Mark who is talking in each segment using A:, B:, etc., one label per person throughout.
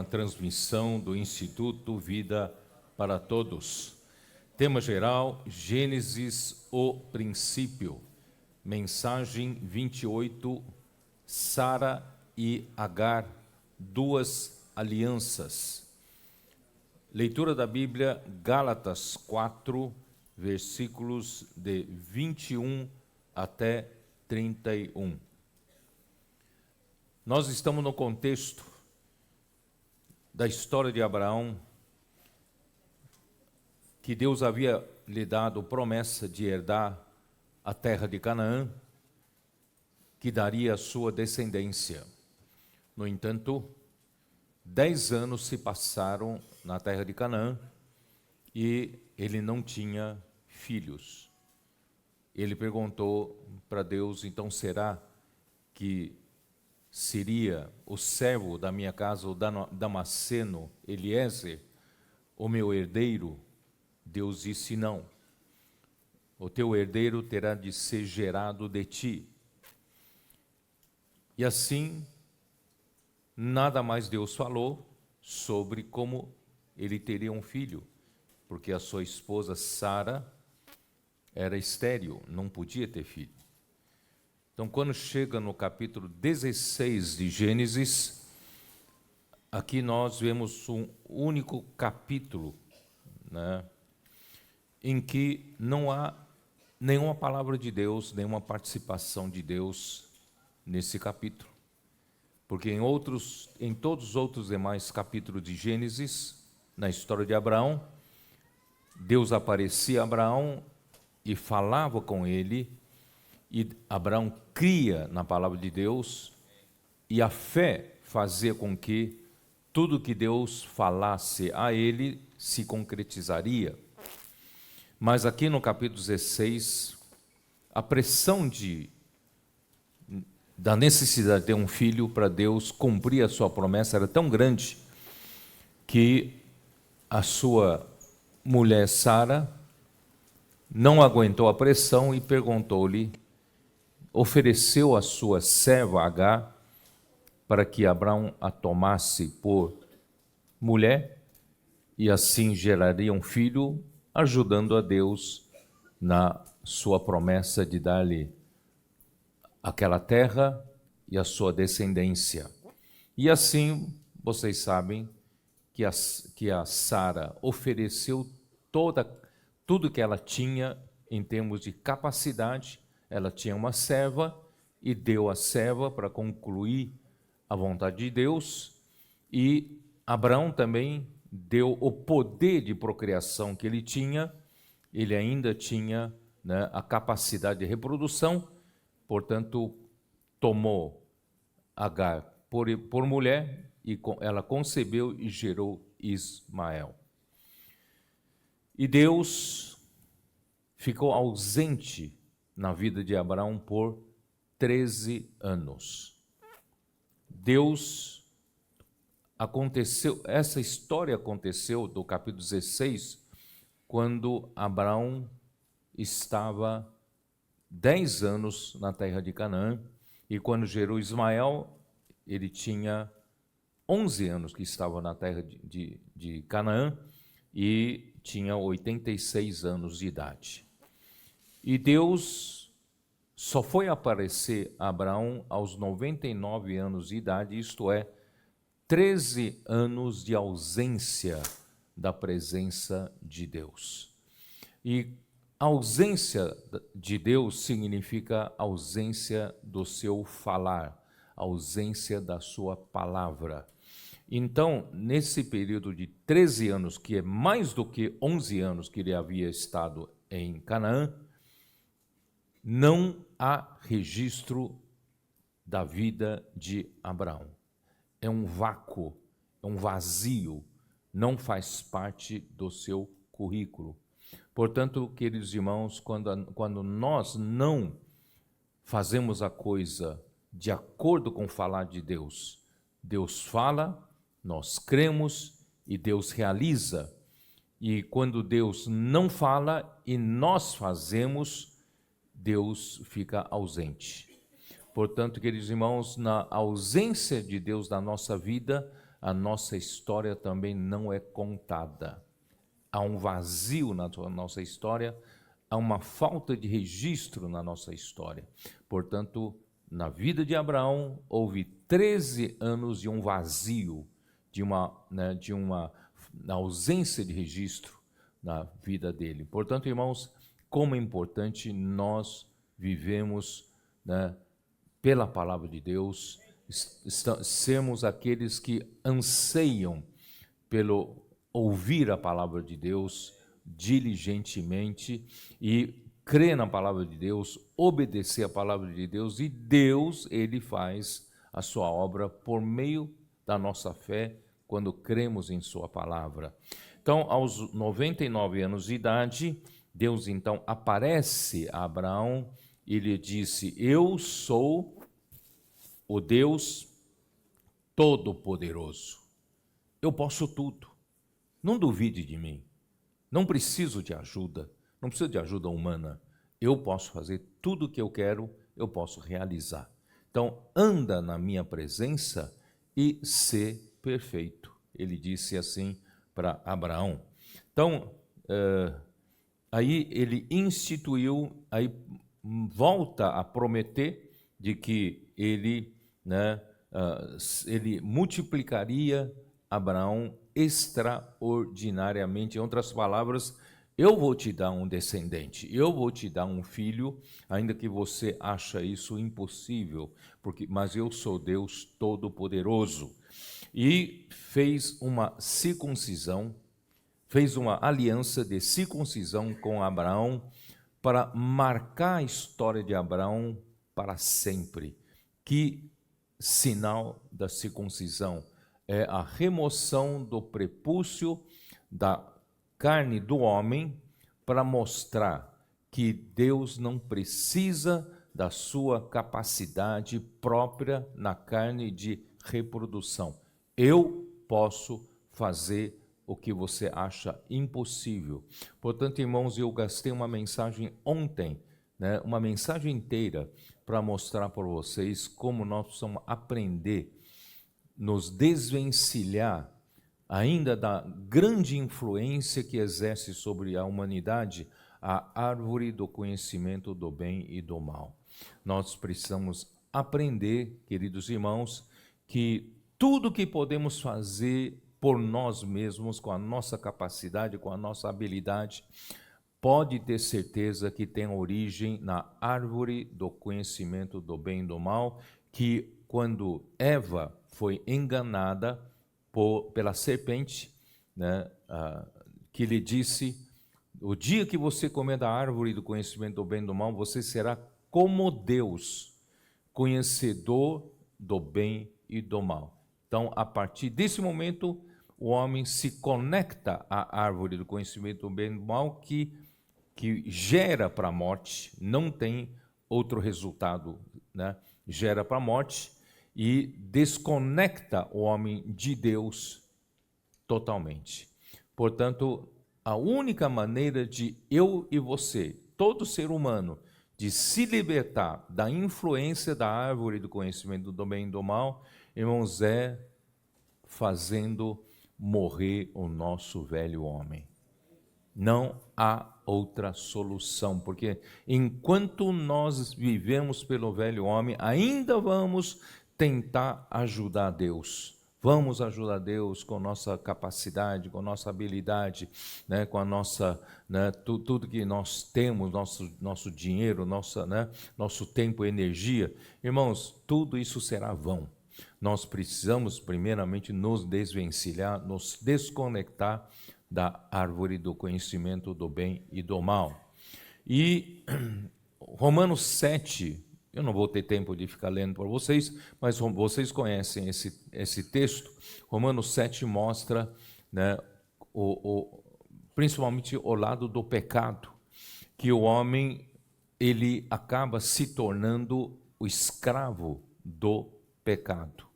A: transmissão do Instituto Vida para Todos. Tema geral: Gênesis, o princípio. Mensagem 28, Sara e Agar, duas alianças. Leitura da Bíblia, Gálatas 4, versículos de 21 até 31. Nós estamos no contexto da história de Abraão, que Deus havia lhe dado promessa de herdar a terra de Canaã, que daria a sua descendência. No entanto, 10 anos se passaram na terra de Canaã e ele não tinha filhos. Ele perguntou para Deus: então será que seria o servo da minha casa, o Damasceno, Eliezer, o meu herdeiro? Deus disse: não. O teu herdeiro terá de ser gerado de ti. E assim, nada mais Deus falou sobre como ele teria um filho, porque a sua esposa Sara era estéril, não podia ter filho. Então, quando chega no capítulo 16 de Gênesis, aqui nós vemos um único capítulo, né, em que não há nenhuma palavra de Deus, nenhuma participação de Deus nesse capítulo. Porque em todos os outros demais capítulos de Gênesis, na história de Abraão, Deus aparecia a Abraão e falava com ele, e Abraão cria na palavra de Deus, e a fé fazia com que tudo que Deus falasse a ele se concretizaria. Mas aqui no capítulo 16, a pressão da necessidade de ter um filho para Deus cumprir a sua promessa era tão grande que a sua mulher Sara não aguentou a pressão e perguntou-lhe, ofereceu a sua serva Agar para que Abraão a tomasse por mulher e assim geraria um filho, ajudando a Deus na sua promessa de dar-lhe aquela terra e a sua descendência. E assim, vocês sabem que a Sara ofereceu tudo que ela tinha em termos de capacidade. Ela tinha uma serva e deu a serva para concluir a vontade de Deus, e Abraão também deu o poder de procriação que ele tinha. Ele ainda tinha, né, a capacidade de reprodução, portanto, tomou Agar por mulher, e ela concebeu e gerou Ismael. E Deus ficou ausente na vida de Abraão por 13 anos. Essa história aconteceu do capítulo 16, quando Abraão estava 10 anos na terra de Canaã, e quando gerou Ismael, ele tinha 11 anos que estava na terra de Canaã, e tinha 86 anos de idade. E Deus só foi aparecer a Abraão aos 99 anos de idade, isto é, 13 anos de ausência da presença de Deus. E a ausência de Deus significa ausência do seu falar, ausência da sua palavra. Então, nesse período de 13 anos, que é mais do que 11 anos que ele havia estado em Canaã, não há registro da vida de Abraão. É um vácuo, é um vazio, não faz parte do seu currículo. Portanto, queridos irmãos, quando nós não fazemos a coisa de acordo com o falar de Deus, Deus fala, nós cremos e Deus realiza. E quando Deus não fala e nós fazemos, Deus fica ausente. Portanto, queridos irmãos, na ausência de Deus na nossa vida, a nossa história também não é contada. Há um vazio na nossa história, há uma falta de registro na nossa história. Portanto, na vida de Abraão, houve 13 anos de um vazio, de uma ausência de registro na vida dele. Portanto, irmãos, como é importante nós vivemos, né, pela palavra de Deus, sermos aqueles que anseiam pelo ouvir a palavra de Deus diligentemente e crer na palavra de Deus, obedecer a palavra de Deus, e Deus, ele faz a sua obra por meio da nossa fé, quando cremos em sua palavra. Então, aos 99 anos de idade, Deus então aparece a Abraão e lhe disse: eu sou o Deus Todo-Poderoso. Eu posso tudo. Não duvide de mim. Não preciso de ajuda. Não preciso de ajuda humana. Eu posso fazer tudo o que eu quero, eu posso realizar. Então, anda na minha presença e ser perfeito. Ele disse assim para Abraão. Então, aí ele instituiu, aí volta a prometer de que ele, ele multiplicaria Abraão extraordinariamente. Em outras palavras, eu vou te dar um descendente, eu vou te dar um filho, ainda que você acha isso impossível, mas eu sou Deus Todo-Poderoso. E fez uma circuncisão, fez uma aliança de circuncisão com Abraão para marcar a história de Abraão para sempre. Que sinal da circuncisão? É a remoção do prepúcio da carne do homem para mostrar que Deus não precisa da sua capacidade própria na carne de reprodução. Eu posso fazer o que você acha impossível. Portanto, irmãos, eu gastei uma mensagem ontem, uma mensagem inteira, para mostrar para vocês como nós precisamos aprender, nos desvencilhar ainda da grande influência que exerce sobre a humanidade a árvore do conhecimento do bem e do mal. Nós precisamos aprender, queridos irmãos, que tudo que podemos fazer por nós mesmos, com a nossa capacidade, com a nossa habilidade, pode ter certeza que tem origem na árvore do conhecimento do bem e do mal, que quando Eva foi enganada pela serpente, que lhe disse: o dia que você comer da árvore do conhecimento do bem e do mal, você será como Deus, conhecedor do bem e do mal. Então, a partir desse momento, o homem se conecta à árvore do conhecimento do bem e do mal, que gera para a morte, não tem outro resultado, gera para a morte, e desconecta o homem de Deus totalmente. Portanto, a única maneira de eu e você, todo ser humano, de se libertar da influência da árvore do conhecimento do bem e do mal, irmãos, é fazendo morrer o nosso velho homem. Não há outra solução, porque enquanto nós vivemos pelo velho homem, ainda vamos tentar ajudar Deus. Vamos ajudar Deus com nossa capacidade, com nossa habilidade, com a nossa, tudo que nós temos, nosso dinheiro, nosso tempo e energia. Irmãos, tudo isso será vão. Nós precisamos primeiramente nos desvencilhar, nos desconectar da árvore do conhecimento do bem e do mal. E Romanos 7, eu não vou ter tempo de ficar lendo para vocês, mas vocês conhecem esse texto. Romanos 7 mostra, principalmente o lado do pecado, que o homem ele acaba se tornando o escravo do pecado.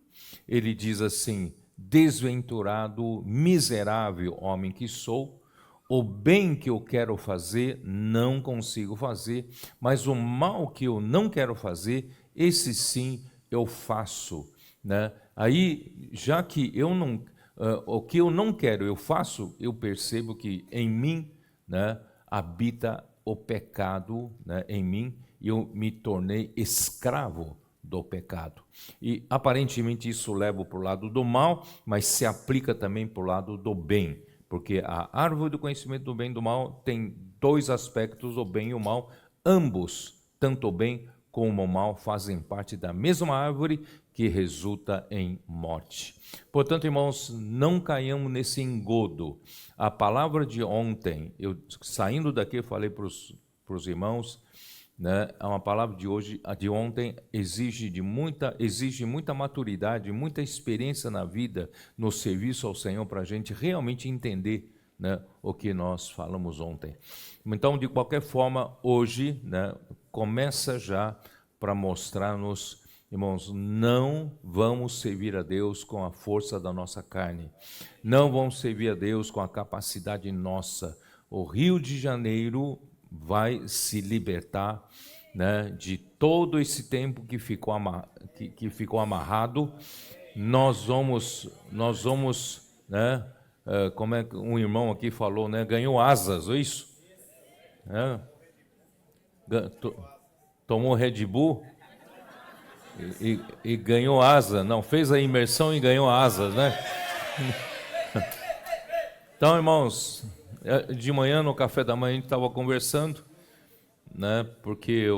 A: Ele diz assim: desventurado, miserável homem que sou, o bem que eu quero fazer não consigo fazer, mas o mal que eu não quero fazer, esse sim eu faço. né? Aí, já que eu não, o que eu não quero eu faço, eu percebo que em mim, né, habita o pecado, né, em mim, e eu me tornei escravo do pecado. E aparentemente isso leva para o lado do mal, mas se aplica também para o lado do bem, porque a árvore do conhecimento do bem e do mal tem dois aspectos, o bem e o mal, ambos, tanto o bem como o mal, fazem parte da mesma árvore que resulta em morte. Portanto, irmãos, não caiamos nesse engodo. A palavra de ontem, eu saindo daqui, eu falei para os irmãos, né, uma palavra de hoje, a de ontem, exige muita maturidade, muita experiência na vida, no serviço ao Senhor, para a gente realmente entender, né, o que nós falamos ontem. Então, de qualquer forma, hoje, né, começa já para mostrar-nos, irmãos, não vamos servir a Deus com a força da nossa carne, não vamos servir a Deus com a capacidade nossa. O Rio de Janeiro vai se libertar, né, de todo esse tempo que ficou, que ficou amarrado. Nós vamos, né, como é que um irmão aqui falou, né, ganhou asas, é isso? É, tomou Red Bull e ganhou asa, não, fez a imersão e ganhou asas, né? Então, irmãos, de manhã no café da manhã a gente estava conversando, né? Porque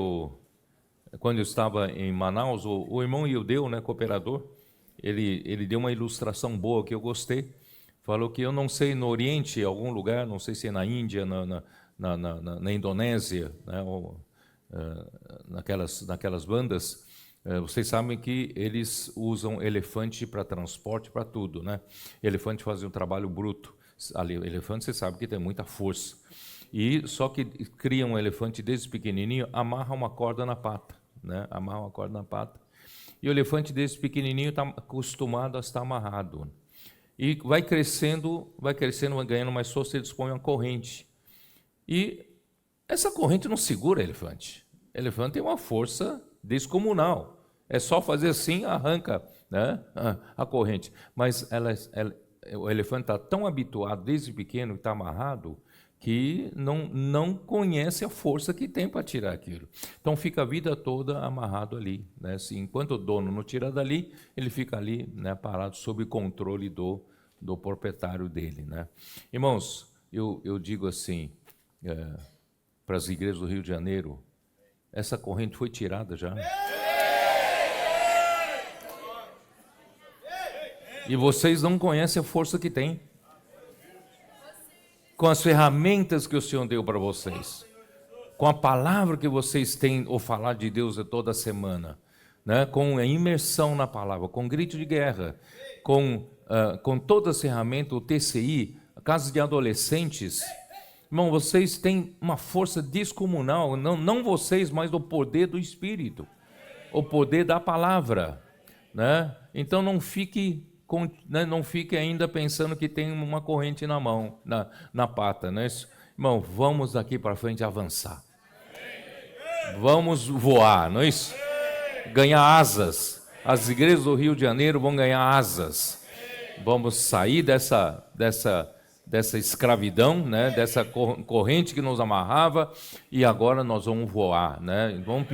A: quando eu estava em Manaus, o irmão Ildeu, né, cooperador, ele deu uma ilustração boa que eu gostei. Falou que eu não sei no Oriente, em algum lugar, não sei se é na Índia, na Indonésia, né, ou, naquelas bandas, vocês sabem que eles usam elefante para transporte, para tudo, né? Elefante fazia um trabalho bruto. Ali, o elefante, você sabe que tem muita força. E só que cria um elefante desde pequenininho, amarra uma corda na pata, né? Amarra uma corda na pata. E o elefante desde pequenininho está acostumado a estar amarrado. E vai crescendo, vai ganhando mais força, ele dispõe uma corrente. E essa corrente não segura o elefante. O elefante tem uma força descomunal. É só fazer assim, arranca, né, a corrente. Mas o elefante está tão habituado desde pequeno, está amarrado, que não conhece a força que tem para tirar aquilo. Então fica a vida toda amarrado ali, né? Assim, enquanto o dono não tira dali, ele fica ali, né, parado sob controle do proprietário dele, né? Irmãos, eu digo assim, para as igrejas do Rio de Janeiro, essa corrente foi tirada já. E vocês não conhecem a força que tem. Com as ferramentas que o Senhor deu para vocês, com a palavra que vocês têm, ou falar de Deus toda semana, né? Com a imersão na palavra, com grito de guerra, com todas as ferramentas, o TCI, a casa de adolescentes, irmão, vocês têm uma força descomunal, não vocês, mas o poder do Espírito, o poder da palavra, né? Então não fique ainda pensando que tem uma corrente na mão, na pata, né? Irmão, vamos daqui para frente avançar. Vamos voar, não é isso? Ganhar asas. As igrejas do Rio de Janeiro vão ganhar asas. Vamos sair dessa escravidão, né? Dessa corrente que nos amarrava, e agora nós vamos voar, né? Vamos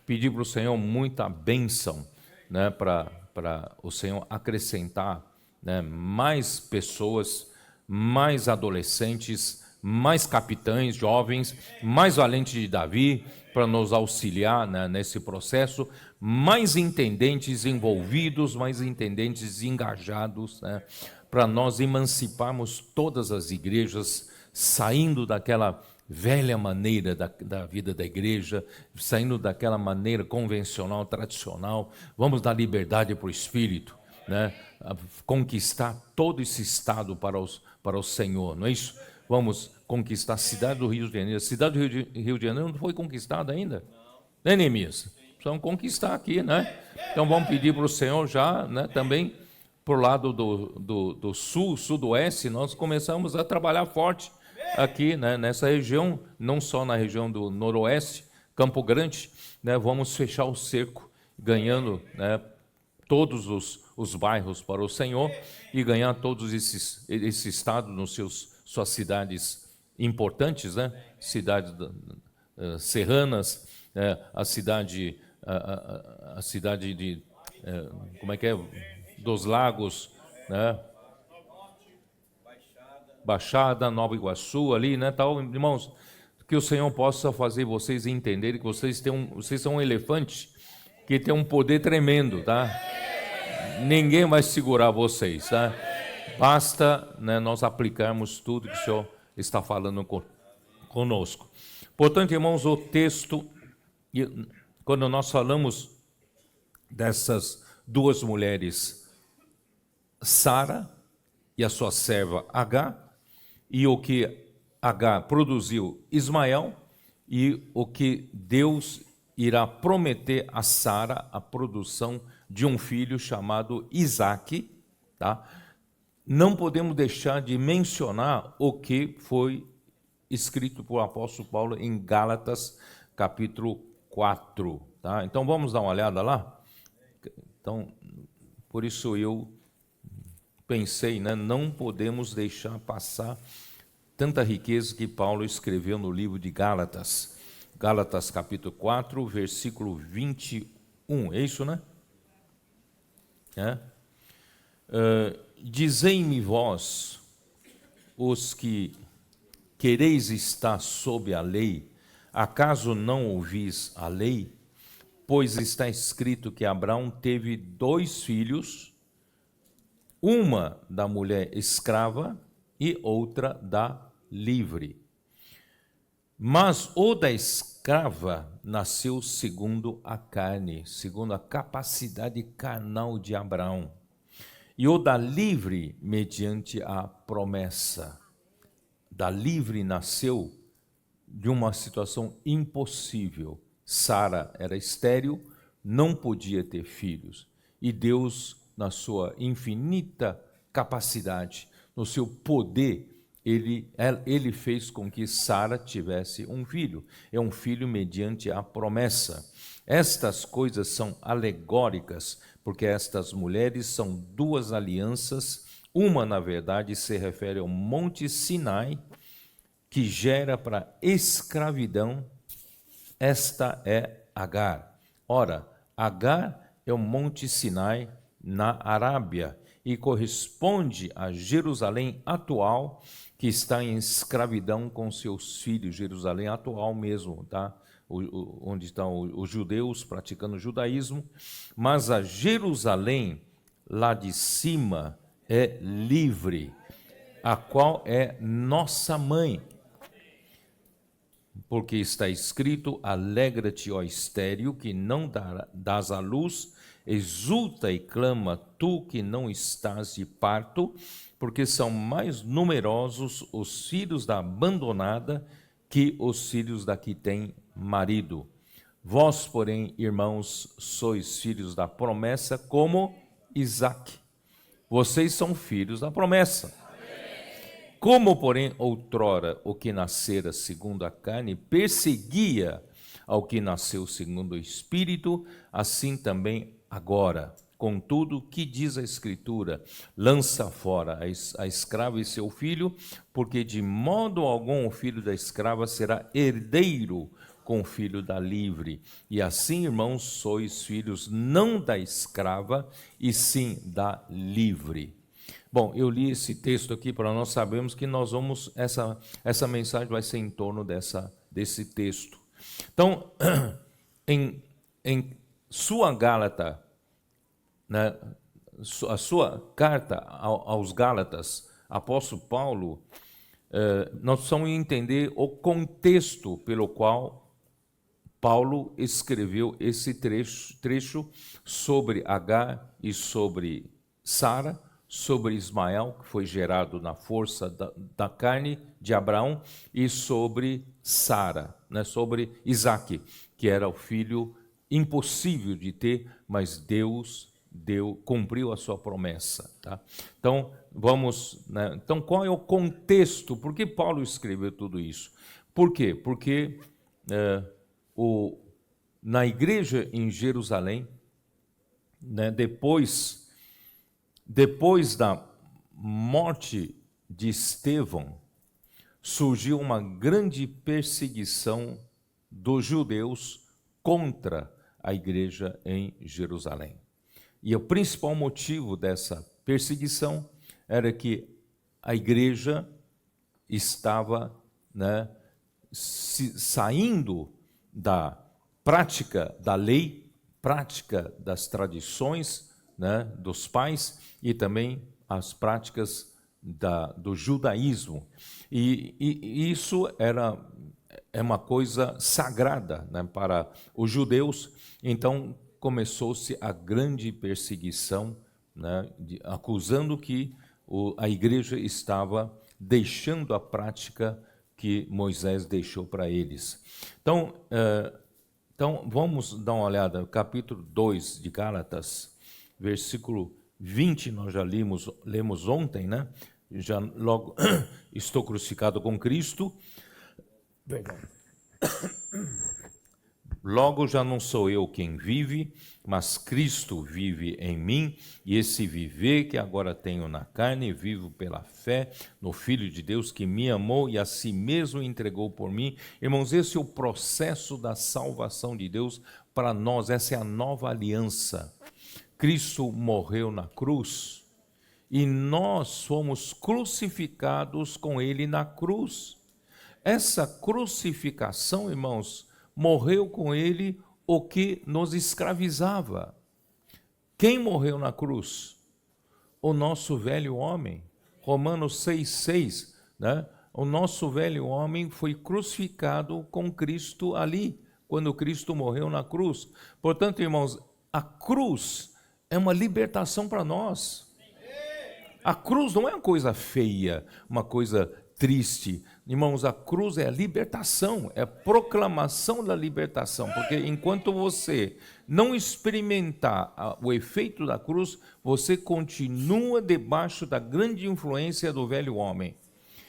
A: pedir para o Senhor muita bênção, né? Para o Senhor acrescentar, né, mais pessoas, mais adolescentes, mais capitães, jovens, mais valentes de Davi, para nos auxiliar, né, nesse processo, mais intendentes envolvidos, mais intendentes engajados, né, para nós emanciparmos todas as igrejas, saindo daquela velha maneira da vida da igreja, saindo daquela maneira convencional, tradicional. Vamos dar liberdade para o Espírito, né? Conquistar todo esse estado para o Senhor, não é isso? Vamos conquistar a cidade do Rio de Janeiro. A cidade do Rio de Janeiro não foi conquistada ainda, né, Neemias? Precisamos conquistar aqui, né? Então vamos pedir para o Senhor já, né, também para o lado do sul, sudoeste, nós começamos a trabalhar forte aqui, né, nessa região, não só na região do noroeste, Campo Grande, né, vamos fechar o cerco, ganhando, né, todos os bairros para o Senhor e ganhar todos esse estado nos suas cidades importantes, né? Cidades serranas, a cidade de como é que é? Dos Lagos, né? Baixada, Nova Iguaçu, ali, né? Tal, irmãos, que o Senhor possa fazer vocês entenderem que vocês são um elefante que tem um poder tremendo, tá? Ninguém vai segurar vocês, tá? Basta, né, nós aplicarmos tudo que o Senhor está falando conosco. Portanto, irmãos, o texto, quando nós falamos dessas duas mulheres, Sara e a sua serva Agar, e o que Agar produziu Ismael, e o que Deus irá prometer a Sara a produção de um filho chamado Isaque, tá? Não podemos deixar de mencionar o que foi escrito por apóstolo Paulo em Gálatas, capítulo 4, tá? Então vamos dar uma olhada lá? Então, por isso eu pensei, né, não podemos deixar passar tanta riqueza que Paulo escreveu no livro de Gálatas. Gálatas capítulo 4, versículo 21, é isso, né? Dizei-me vós, os que quereis estar sob a lei, acaso não ouvis a lei? Pois está escrito que Abraão teve 2 filhos, uma da mulher escrava e outra da livre. Mas o da escrava nasceu segundo a carne, segundo a capacidade carnal de Abraão, e o da livre mediante a promessa. Da livre nasceu de uma situação impossível. Sara era estéril, não podia ter filhos, e Deus, na sua infinita capacidade, no seu poder, ele fez com que Sara tivesse um filho. É um filho mediante a promessa. Estas coisas são alegóricas, porque estas mulheres são 2 alianças. Uma, na verdade, se refere ao Monte Sinai, que gera para escravidão. Esta é Agar. Ora, Agar é o Monte Sinai na Arábia e corresponde a Jerusalém atual, que está em escravidão com seus filhos. Jerusalém atual mesmo, tá? Onde estão os judeus praticando o judaísmo. Mas a Jerusalém lá de cima é livre, a qual é nossa mãe. Porque está escrito: alegra-te, ó estéril, que não dás à luz, exulta e clama, tu que não estás de parto, porque são mais numerosos os filhos da abandonada que os filhos da que tem marido. Vós, porém, irmãos, sois filhos da promessa, como Isaque. Vocês são filhos da promessa. Como, porém, outrora o que nascera segundo a carne perseguia ao que nasceu segundo o Espírito, assim também agora. Contudo, que diz a Escritura? Lança fora a escrava e seu filho, porque de modo algum o filho da escrava será herdeiro com o filho da livre. E assim, irmãos, sois filhos não da escrava, e sim da livre. Bom, eu li esse texto aqui para nós sabermos que nós vamos, essa mensagem vai ser em torno desse texto. Então, em sua Gálata, né, a sua carta aos Gálatas, apóstolo Paulo, nós precisamos entender o contexto pelo qual Paulo escreveu esse trecho sobre Agar e sobre Sara, sobre Ismael, que foi gerado na força da carne de Abraão, e sobre Sara, né, sobre Isaque, que era o filho impossível de ter, mas Deus cumpriu a sua promessa. Tá? Então, né, então, qual é o contexto? Por que Paulo escreveu tudo isso? Por quê? Porque na igreja em Jerusalém, né, depois da morte de Estevão, surgiu uma grande perseguição dos judeus contra a igreja em Jerusalém. E o principal motivo dessa perseguição era que a igreja estava, né, saindo da prática da lei, prática das tradições, né, dos pais e também as práticas do judaísmo. E isso é uma coisa sagrada, né, para os judeus. Então começou-se a grande perseguição, né, acusando que a igreja estava deixando a prática que Moisés deixou para eles. Então vamos dar uma olhada no capítulo 2 de Gálatas, versículo 20, nós já lemos ontem, né? Já logo, estou crucificado com Cristo. Perdão. Logo já não sou eu quem vive, mas Cristo vive em mim, e esse viver que agora tenho na carne, vivo pela fé no Filho de Deus que me amou e a si mesmo entregou por mim. Irmãos, esse é o processo da salvação de Deus para nós, essa é a nova aliança. Cristo morreu na cruz e nós fomos crucificados com ele na cruz. Essa crucificação, irmãos, morreu com ele o que nos escravizava. Quem morreu na cruz? O nosso velho homem. Romanos 6,6, né? O nosso velho homem foi crucificado com Cristo ali, quando Cristo morreu na cruz. Portanto, irmãos, a cruz é uma libertação para nós. A cruz não é uma coisa feia, uma coisa triste. Irmãos, a cruz é a libertação, é a proclamação da libertação, porque enquanto você não experimentar o efeito da cruz, você continua debaixo da grande influência do velho homem.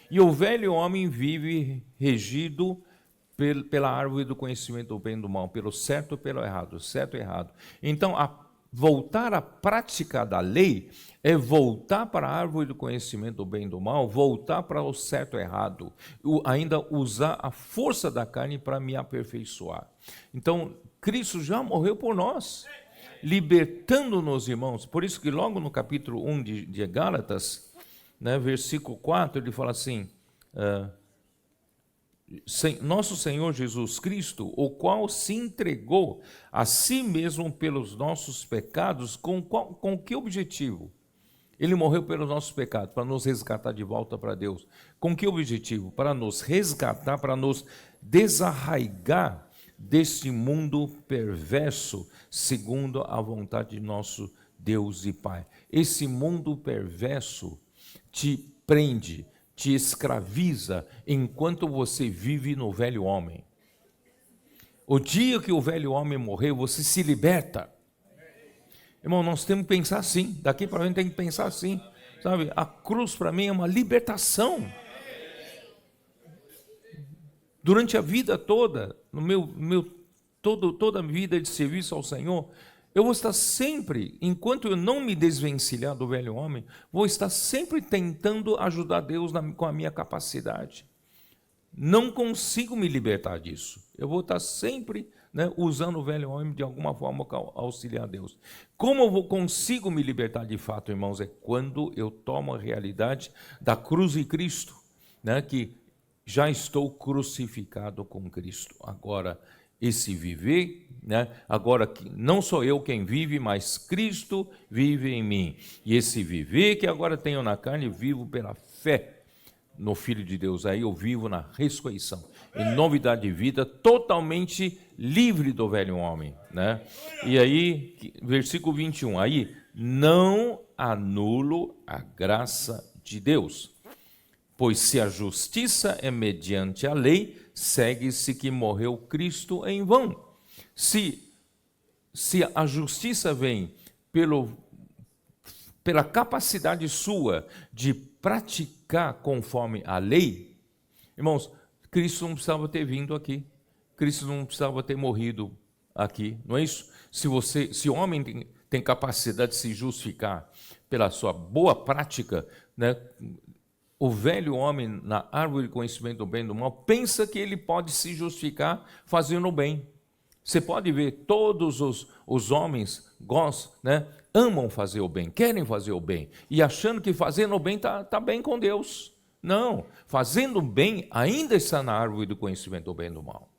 A: E o velho homem vive regido pela árvore do conhecimento do bem e do mal, pelo certo e pelo errado, certo e errado. Então, voltar à prática da lei é voltar para a árvore do conhecimento do bem e do mal, voltar para o certo e errado, ainda usar a força da carne para me aperfeiçoar. Então, Cristo já morreu por nós, libertando-nos, irmãos. Por isso que logo no capítulo 1 de Gálatas, né, versículo 4, ele fala assim, nosso Senhor Jesus Cristo, o qual se entregou a si mesmo pelos nossos pecados, com que objetivo? Ele morreu pelos nossos pecados, para nos resgatar de volta para Deus. Com que objetivo? Para nos resgatar, para nos desarraigar deste mundo perverso, segundo a vontade de nosso Deus e Pai. Esse mundo perverso te prende, te escraviza enquanto você vive no velho homem. O dia que o velho homem morrer, você se liberta. Irmão, nós temos que pensar assim. Daqui para frente tem que pensar assim. Sabe? A cruz para mim é uma libertação. Durante a vida toda, toda a vida de serviço ao Senhor, eu vou estar sempre, enquanto eu não me desvencilhar do velho homem, vou estar sempre tentando ajudar Deus com a minha capacidade. Não consigo me libertar disso. Eu vou estar sempre, né, usando o velho homem de alguma forma para auxiliar Deus. Como eu consigo me libertar de fato, irmãos, é quando eu tomo a realidade da cruz de Cristo, né, que já estou crucificado com Cristo. Agora, esse viver, né, agora que não sou eu quem vive, mas Cristo vive em mim. E esse viver que agora tenho na carne, vivo pela fé no Filho de Deus. Aí eu vivo na ressurreição, em novidade de vida, totalmente livre do velho homem, né? E aí, versículo 21, aí, não anulo a graça de Deus, pois se a justiça é mediante a lei, segue-se que morreu Cristo em vão. Se a justiça vem pela capacidade sua de praticar conforme a lei, irmãos, Cristo não precisava ter vindo aqui, Cristo não precisava ter morrido aqui, não é isso? Se o homem tem capacidade de se justificar pela sua boa prática, né? O velho homem na árvore do conhecimento do bem e do mal pensa que ele pode se justificar fazendo o bem. Você pode ver, todos os homens gostam, né? Amam fazer o bem, querem fazer o bem, e achando que fazendo o bem tá bem com Deus. Não, fazendo o bem ainda está na árvore do conhecimento do bem e do mal.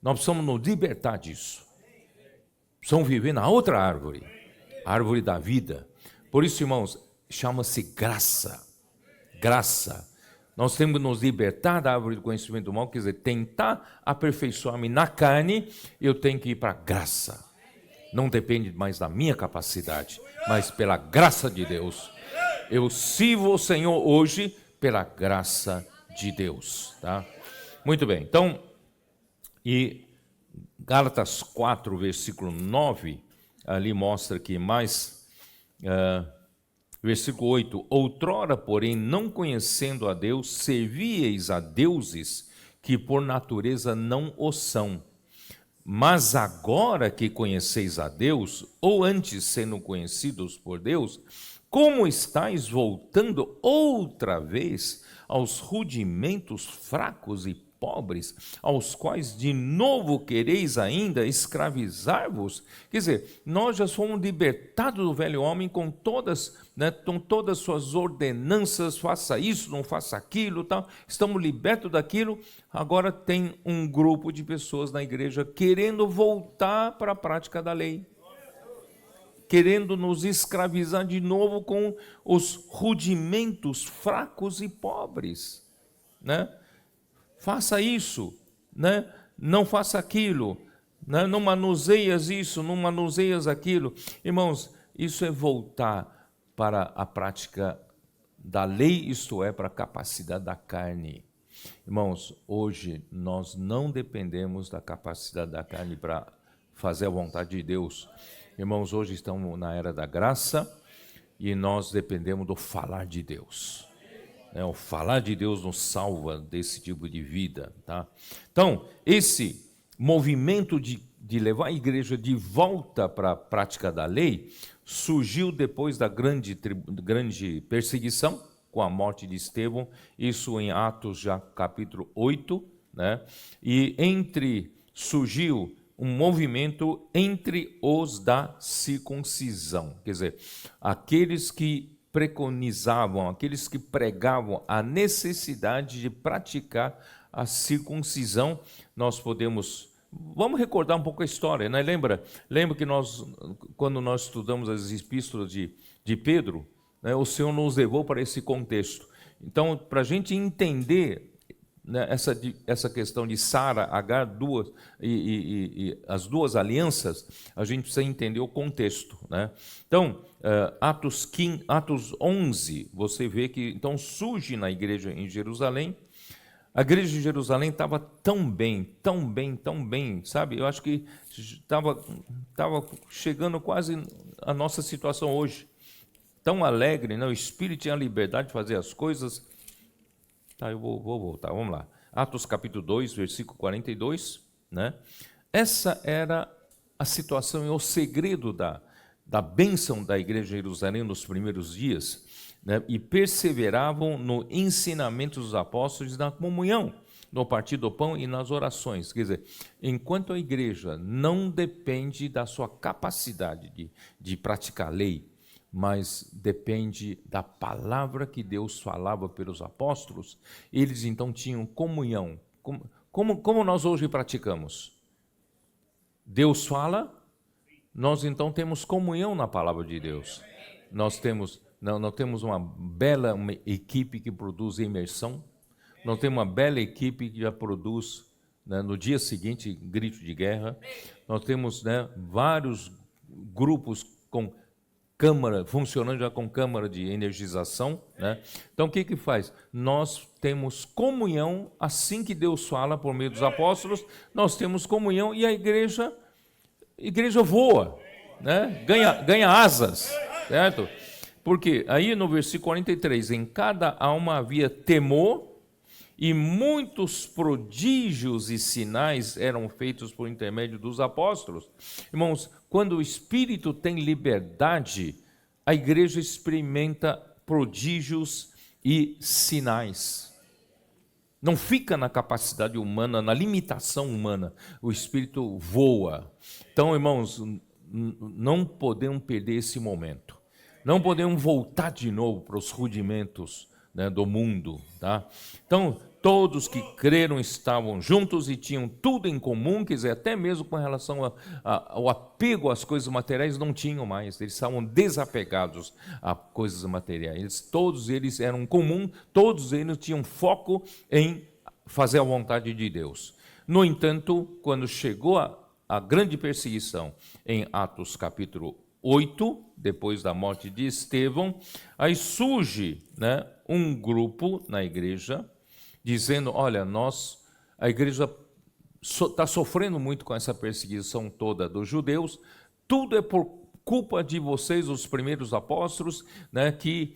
A: Nós precisamos nos libertar disso. Precisamos viver na outra árvore, a árvore da vida. Por isso, irmãos, chama-se graça. Graça. Nós temos que nos libertar da árvore do conhecimento do mal, quer dizer, tentar aperfeiçoar-me na carne, eu tenho que ir para a graça. Não depende mais da minha capacidade, mas pela graça de Deus. Eu sirvo o Senhor hoje pela graça de Deus. Tá? Muito bem, então, e Gálatas 4, versículo 9, ali mostra que mais... Versículo 8, outrora, porém, não conhecendo a Deus, servíeis a deuses que por natureza não o são. Mas agora que conheceis a Deus, ou antes sendo conhecidos por Deus, como estáis voltando outra vez aos rudimentos fracos e pobres, aos quais de novo quereis ainda escravizar-vos? Quer dizer, nós já fomos libertados do velho homem com todas as suas ordenanças, faça isso, não faça aquilo, tal. Estamos libertos daquilo. Agora tem um grupo de pessoas na igreja querendo voltar para a prática da lei, querendo nos escravizar de novo com os rudimentos fracos e pobres, né? Faça isso, né? Não faça aquilo, né? Não manuseias isso, não manuseias aquilo. Irmãos, isso é voltar para a prática da lei, isto é, para a capacidade da carne. Irmãos, hoje nós não dependemos da capacidade da carne para fazer a vontade de Deus. Irmãos, hoje estamos na era da graça e nós dependemos do falar de Deus. O falar de Deus nos salva desse tipo de vida. Tá? Então, esse movimento de levar a igreja de volta para a prática da lei surgiu depois da grande perseguição, com a morte de Estevão, isso em Atos já capítulo 8, né? E surgiu um movimento entre os da circuncisão, quer dizer, aqueles que preconizavam, aqueles que pregavam a necessidade de praticar a circuncisão. Vamos recordar um pouco a história, né? Lembra que quando nós estudamos as epístolas de Pedro, né, o Senhor nos levou para esse contexto. Então, para a gente entender, né, essa questão de Sara, Agar, e as duas alianças, a gente precisa entender o contexto, né? Então, Atos 11, você vê que então surge na igreja em Jerusalém. A igreja de Jerusalém estava tão bem, sabe? Eu acho que estava chegando quase a nossa situação hoje. Tão alegre, né? O Espírito tinha a liberdade de fazer as coisas. Tá, eu vou voltar, vamos lá. Atos capítulo 2, versículo 42, né? Essa era a situação e o segredo da bênção da igreja de Jerusalém nos primeiros dias, né? E perseveravam no ensinamento dos apóstolos, na comunhão, no partir do pão e nas orações. Quer dizer, enquanto a igreja não depende da sua capacidade de praticar a lei, mas depende da palavra que Deus falava pelos apóstolos, eles então tinham comunhão. Como nós hoje praticamos? Deus fala, nós então temos comunhão na palavra de Deus. Nós temos uma bela equipe que produz imersão, nós temos uma bela equipe que já produz, né, no dia seguinte, grito de guerra. Nós temos, né, vários grupos com câmara, funcionando já com câmara de energização, né? Então o que faz? Nós temos comunhão, assim que Deus fala por meio dos apóstolos, nós temos comunhão e a igreja voa, né? Ganha asas, certo? Porque aí no versículo 43, em cada alma havia temor e muitos prodígios e sinais eram feitos por intermédio dos apóstolos. Irmãos, quando o Espírito tem liberdade, a igreja experimenta prodígios e sinais. Não fica na capacidade humana, na limitação humana. O Espírito voa. Então, irmãos, não podemos perder esse momento. Não podemos voltar de novo para os rudimentos, né, do mundo. Tá? Então, todos que creram estavam juntos e tinham tudo em comum, quer dizer, até mesmo com relação ao apego às coisas materiais, não tinham mais. Eles estavam desapegados a coisas materiais. Todos eles eram comum, todos eles tinham foco em fazer a vontade de Deus. No entanto, quando chegou a grande perseguição em Atos capítulo 8, depois da morte de Estevão, aí surge, né, um grupo na igreja, dizendo, olha, a igreja está sofrendo muito com essa perseguição toda dos judeus, tudo é por culpa de vocês, os primeiros apóstolos, né, que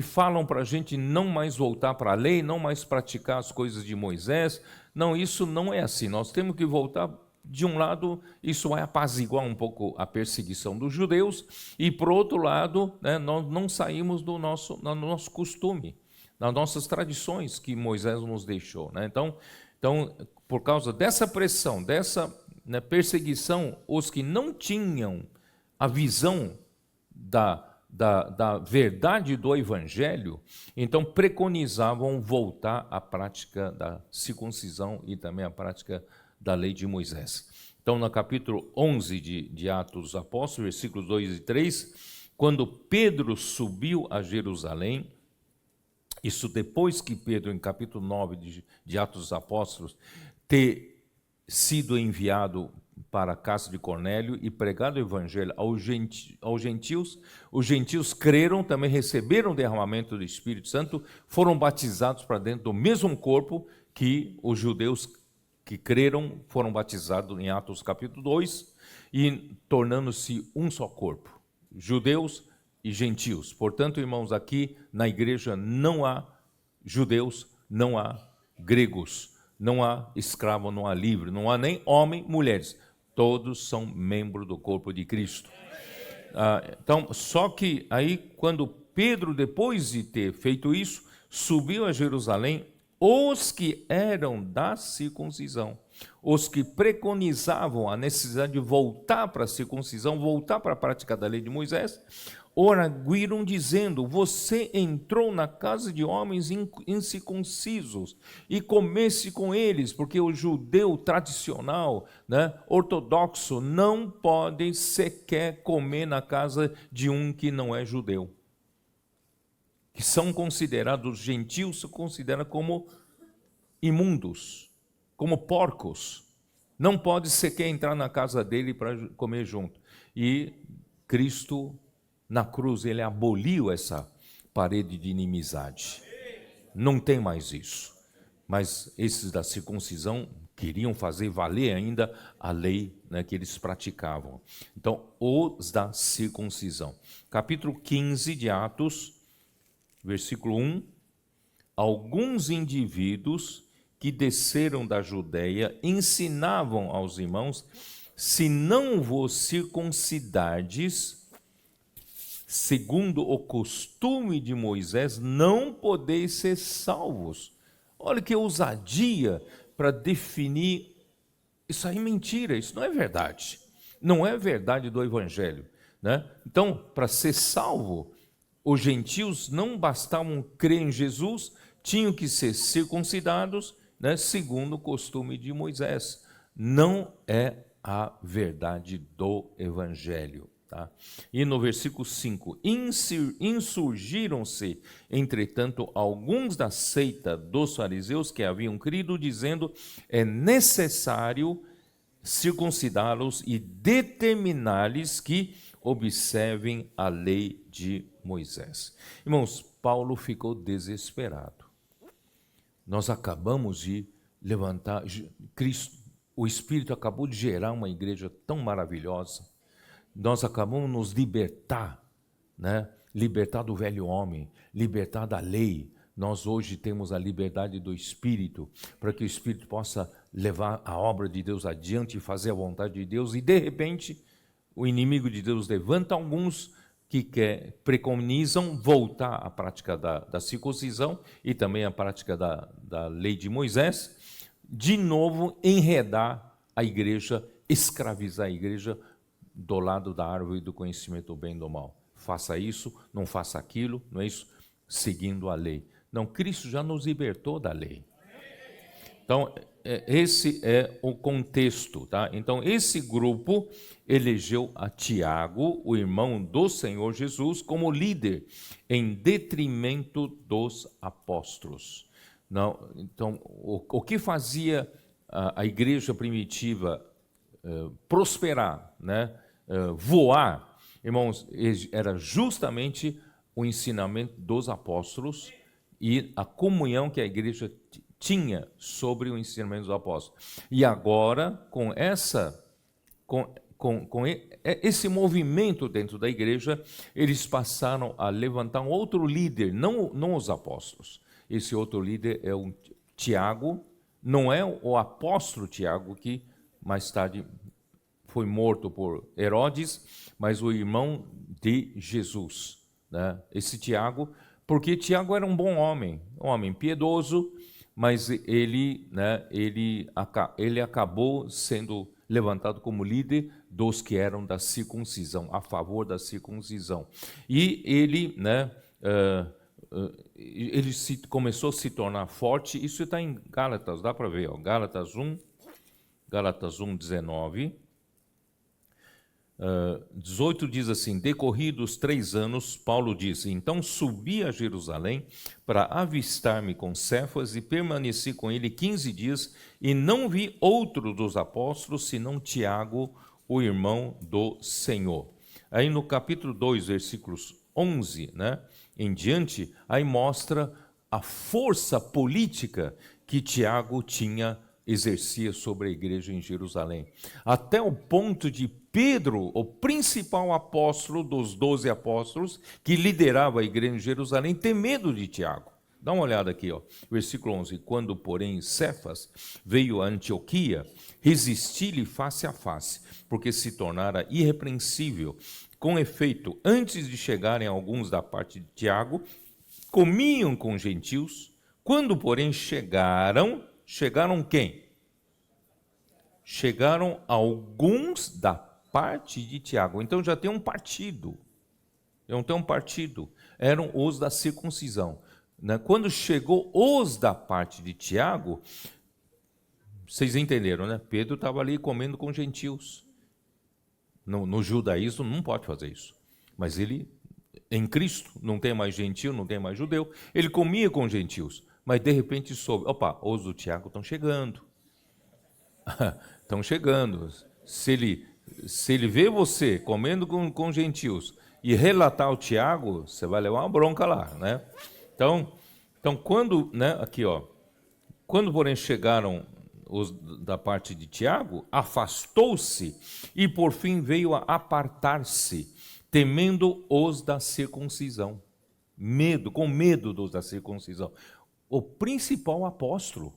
A: falam para a gente não mais voltar para a lei, não mais praticar as coisas de Moisés. Não, isso não é assim, nós temos que voltar. De um lado, isso vai apaziguar um pouco a perseguição dos judeus, e por outro lado, né, nós não saímos do nosso costume, das nossas tradições que Moisés nos deixou. Né? Então, por causa dessa pressão, dessa, né, perseguição, os que não tinham a visão da verdade do Evangelho, então preconizavam voltar à prática da circuncisão e também à prática da lei de Moisés. Então, no capítulo 11 de Atos dos Apóstolos, versículos 2 e 3, quando Pedro subiu a Jerusalém, isso depois que Pedro, em capítulo 9 de Atos dos Apóstolos, ter sido enviado para a casa de Cornélio e pregado o evangelho aos gentios, os gentios creram, também receberam o derramamento do Espírito Santo, foram batizados para dentro do mesmo corpo que os judeus que creram foram batizados em Atos capítulo 2, e tornando-se um só corpo, judeus e gentios. Portanto, irmãos, aqui na igreja não há judeus, não há gregos, não há escravo, não há livre, não há nem homem, mulheres. Todos são membros do corpo de Cristo. Então, só que aí, quando Pedro, depois de ter feito isso, subiu a Jerusalém, os que eram da circuncisão, os que preconizavam a necessidade de voltar para a circuncisão, voltar para a prática da lei de Moisés, oraram dizendo, você entrou na casa de homens incircuncisos e comesse com eles, porque o judeu tradicional, né, ortodoxo, não pode sequer comer na casa de um que não é judeu. Que são considerados, gentios se consideram como imundos, como porcos. Não pode sequer entrar na casa dele para comer junto. E Cristo, na cruz, ele aboliu essa parede de inimizade. Não tem mais isso. Mas esses da circuncisão queriam fazer valer ainda a lei, né, que eles praticavam. Então, os da circuncisão. Capítulo 15 de Atos, versículo 1, alguns indivíduos que desceram da Judeia ensinavam aos irmãos, se não vos circuncidardes, segundo o costume de Moisés, não podeis ser salvos. Olha que ousadia para definir, isso aí é mentira, isso não é verdade. Não é verdade do Evangelho. Né? Então, para ser salvo, os gentios não bastavam crer em Jesus, tinham que ser circuncidados, né, segundo o costume de Moisés. Não é a verdade do Evangelho. Tá? E no versículo 5, insurgiram-se, entretanto, alguns da seita dos fariseus que haviam crido, dizendo, é necessário circuncidá-los e determinar-lhes que observem a lei de Moisés. Irmãos, Paulo ficou desesperado. Nós acabamos de levantar, Cristo, o Espírito acabou de gerar uma igreja tão maravilhosa. Nós acabamos de nos libertar, né? Libertar do velho homem, libertar da lei, Nós hoje temos a liberdade do Espírito, para que o Espírito possa levar a obra de Deus adiante e fazer a vontade de Deus, e de repente o inimigo de Deus levanta alguns que preconizam voltar à prática da circuncisão e também à prática da lei de Moisés, de novo enredar a igreja, escravizar a igreja do lado da árvore do conhecimento do bem e do mal. Faça isso, não faça aquilo, não é isso? Seguindo a lei. Não, Cristo já nos libertou da lei. Então, esse é o contexto, tá? Então, esse grupo elegeu a Tiago, o irmão do Senhor Jesus, como líder, em detrimento dos apóstolos. Não, então, o que fazia a igreja primitiva prosperar, né? Voar, irmãos, era justamente o ensinamento dos apóstolos e a comunhão que a igreja tinha sobre o ensinamento dos apóstolos. E agora, com esse movimento dentro da igreja, eles passaram a levantar um outro líder, não os apóstolos. Esse outro líder é o Tiago, não é o apóstolo Tiago, que mais tarde foi morto por Herodes, mas o irmão de Jesus, né? Esse Tiago, porque Tiago era um bom homem, um homem piedoso, mas ele acabou sendo levantado como líder dos que eram da circuncisão, a favor da circuncisão. E ele, começou a se tornar forte. Isso está em Gálatas, dá para ver, ó, Gálatas 1, 19. 18 diz assim: decorridos 3 anos, Paulo disse, então subi a Jerusalém para avistar-me com Cefas e permaneci com ele 15 dias e não vi outro dos apóstolos senão Tiago, o irmão do Senhor. Aí no capítulo 2, versículos 11, em diante, aí mostra a força política que Tiago exercia sobre a igreja em Jerusalém, até o ponto de Pedro, o principal apóstolo dos 12 apóstolos, que liderava a igreja em Jerusalém, ter medo de Tiago. Dá uma olhada aqui, ó, versículo 11. Quando, porém, Cefas veio a Antioquia, resisti-lhe face a face, porque se tornara irrepreensível. Com efeito, antes de chegarem alguns da parte de Tiago, comiam com gentios. Quando, porém, chegaram quem? Chegaram alguns da parte de Tiago. Então já tem um partido. Eram os da circuncisão. Quando chegou os da parte de Tiago, vocês entenderam, né? Pedro estava ali comendo com gentios. No judaísmo não pode fazer isso. Mas ele, em Cristo, não tem mais gentio, não tem mais judeu. Ele comia com gentios. Mas de repente soube, opa, os do Tiago estão chegando. Estão chegando. Se ele vê você comendo com gentios e relatar o Tiago, você vai levar uma bronca lá, né? Então quando, aqui, ó, quando porém chegaram os da parte de Tiago, afastou-se e por fim veio a apartar-se, temendo os da circuncisão. Com medo dos da circuncisão. O principal apóstolo,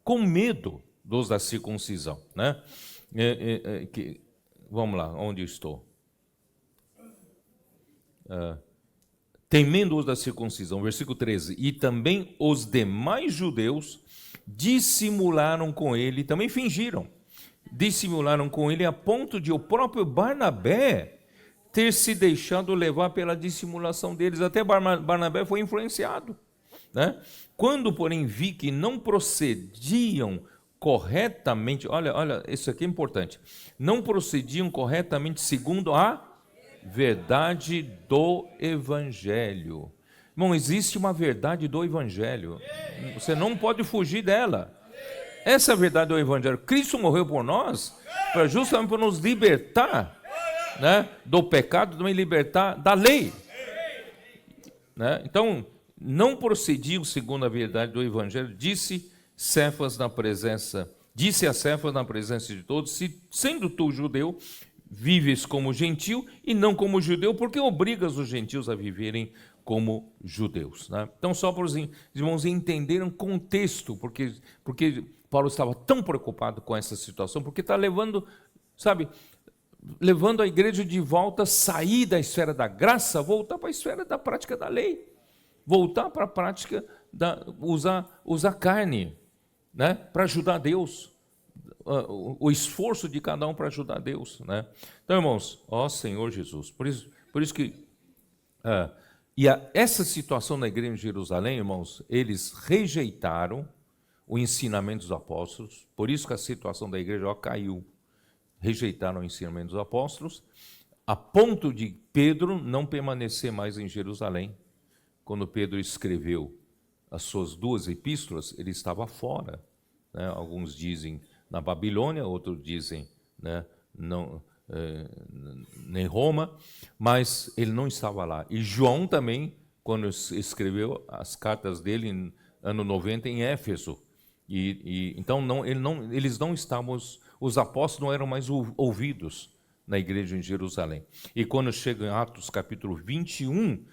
A: com medo dos da circuncisão, né? Vamos lá, onde eu estou? Temendo os da circuncisão, versículo 13. E também os demais judeus dissimularam com ele, também fingiram, dissimularam com ele a ponto de o próprio Barnabé ter se deixado levar pela dissimulação deles. Até Barnabé foi influenciado, né? Quando, porém, vi que não procediam corretamente, olha, isso aqui é importante, não procediam corretamente segundo a verdade do Evangelho. Irmão, existe uma verdade do Evangelho, você não pode fugir dela. Essa é a verdade do Evangelho. Cristo morreu por nós, justamente para nos libertar, do pecado, também libertar da lei, Então, não procediam segundo a verdade do Evangelho, disse a Cefas na presença de todos, sendo tu judeu, vives como gentil e não como judeu, porque obrigas os gentios a viverem como judeus, né? Então, só para os irmãos entenderem o contexto, porque Paulo estava tão preocupado com essa situação, porque está levando, sabe, levando a igreja de volta, sair da esfera da graça, voltar para a esfera da prática da lei, voltar para a prática usar carne, né, para ajudar Deus, o esforço de cada um para ajudar Deus, né? Então, irmãos, ó Senhor Jesus, por isso que essa situação na igreja de Jerusalém, irmãos, eles rejeitaram o ensinamento dos apóstolos, por isso que a situação da igreja caiu. Rejeitaram o ensinamento dos apóstolos, a ponto de Pedro não permanecer mais em Jerusalém. Quando Pedro escreveu as suas 2 epístolas, ele estava fora, né? Alguns dizem na Babilônia, outros dizem, né, não, em Roma, mas ele não estava lá. E João também, quando escreveu as cartas dele em ano 90 em Éfeso, então eles não estavam, os apóstolos não eram mais ouvidos na igreja em Jerusalém. E quando chega em Atos capítulo 21,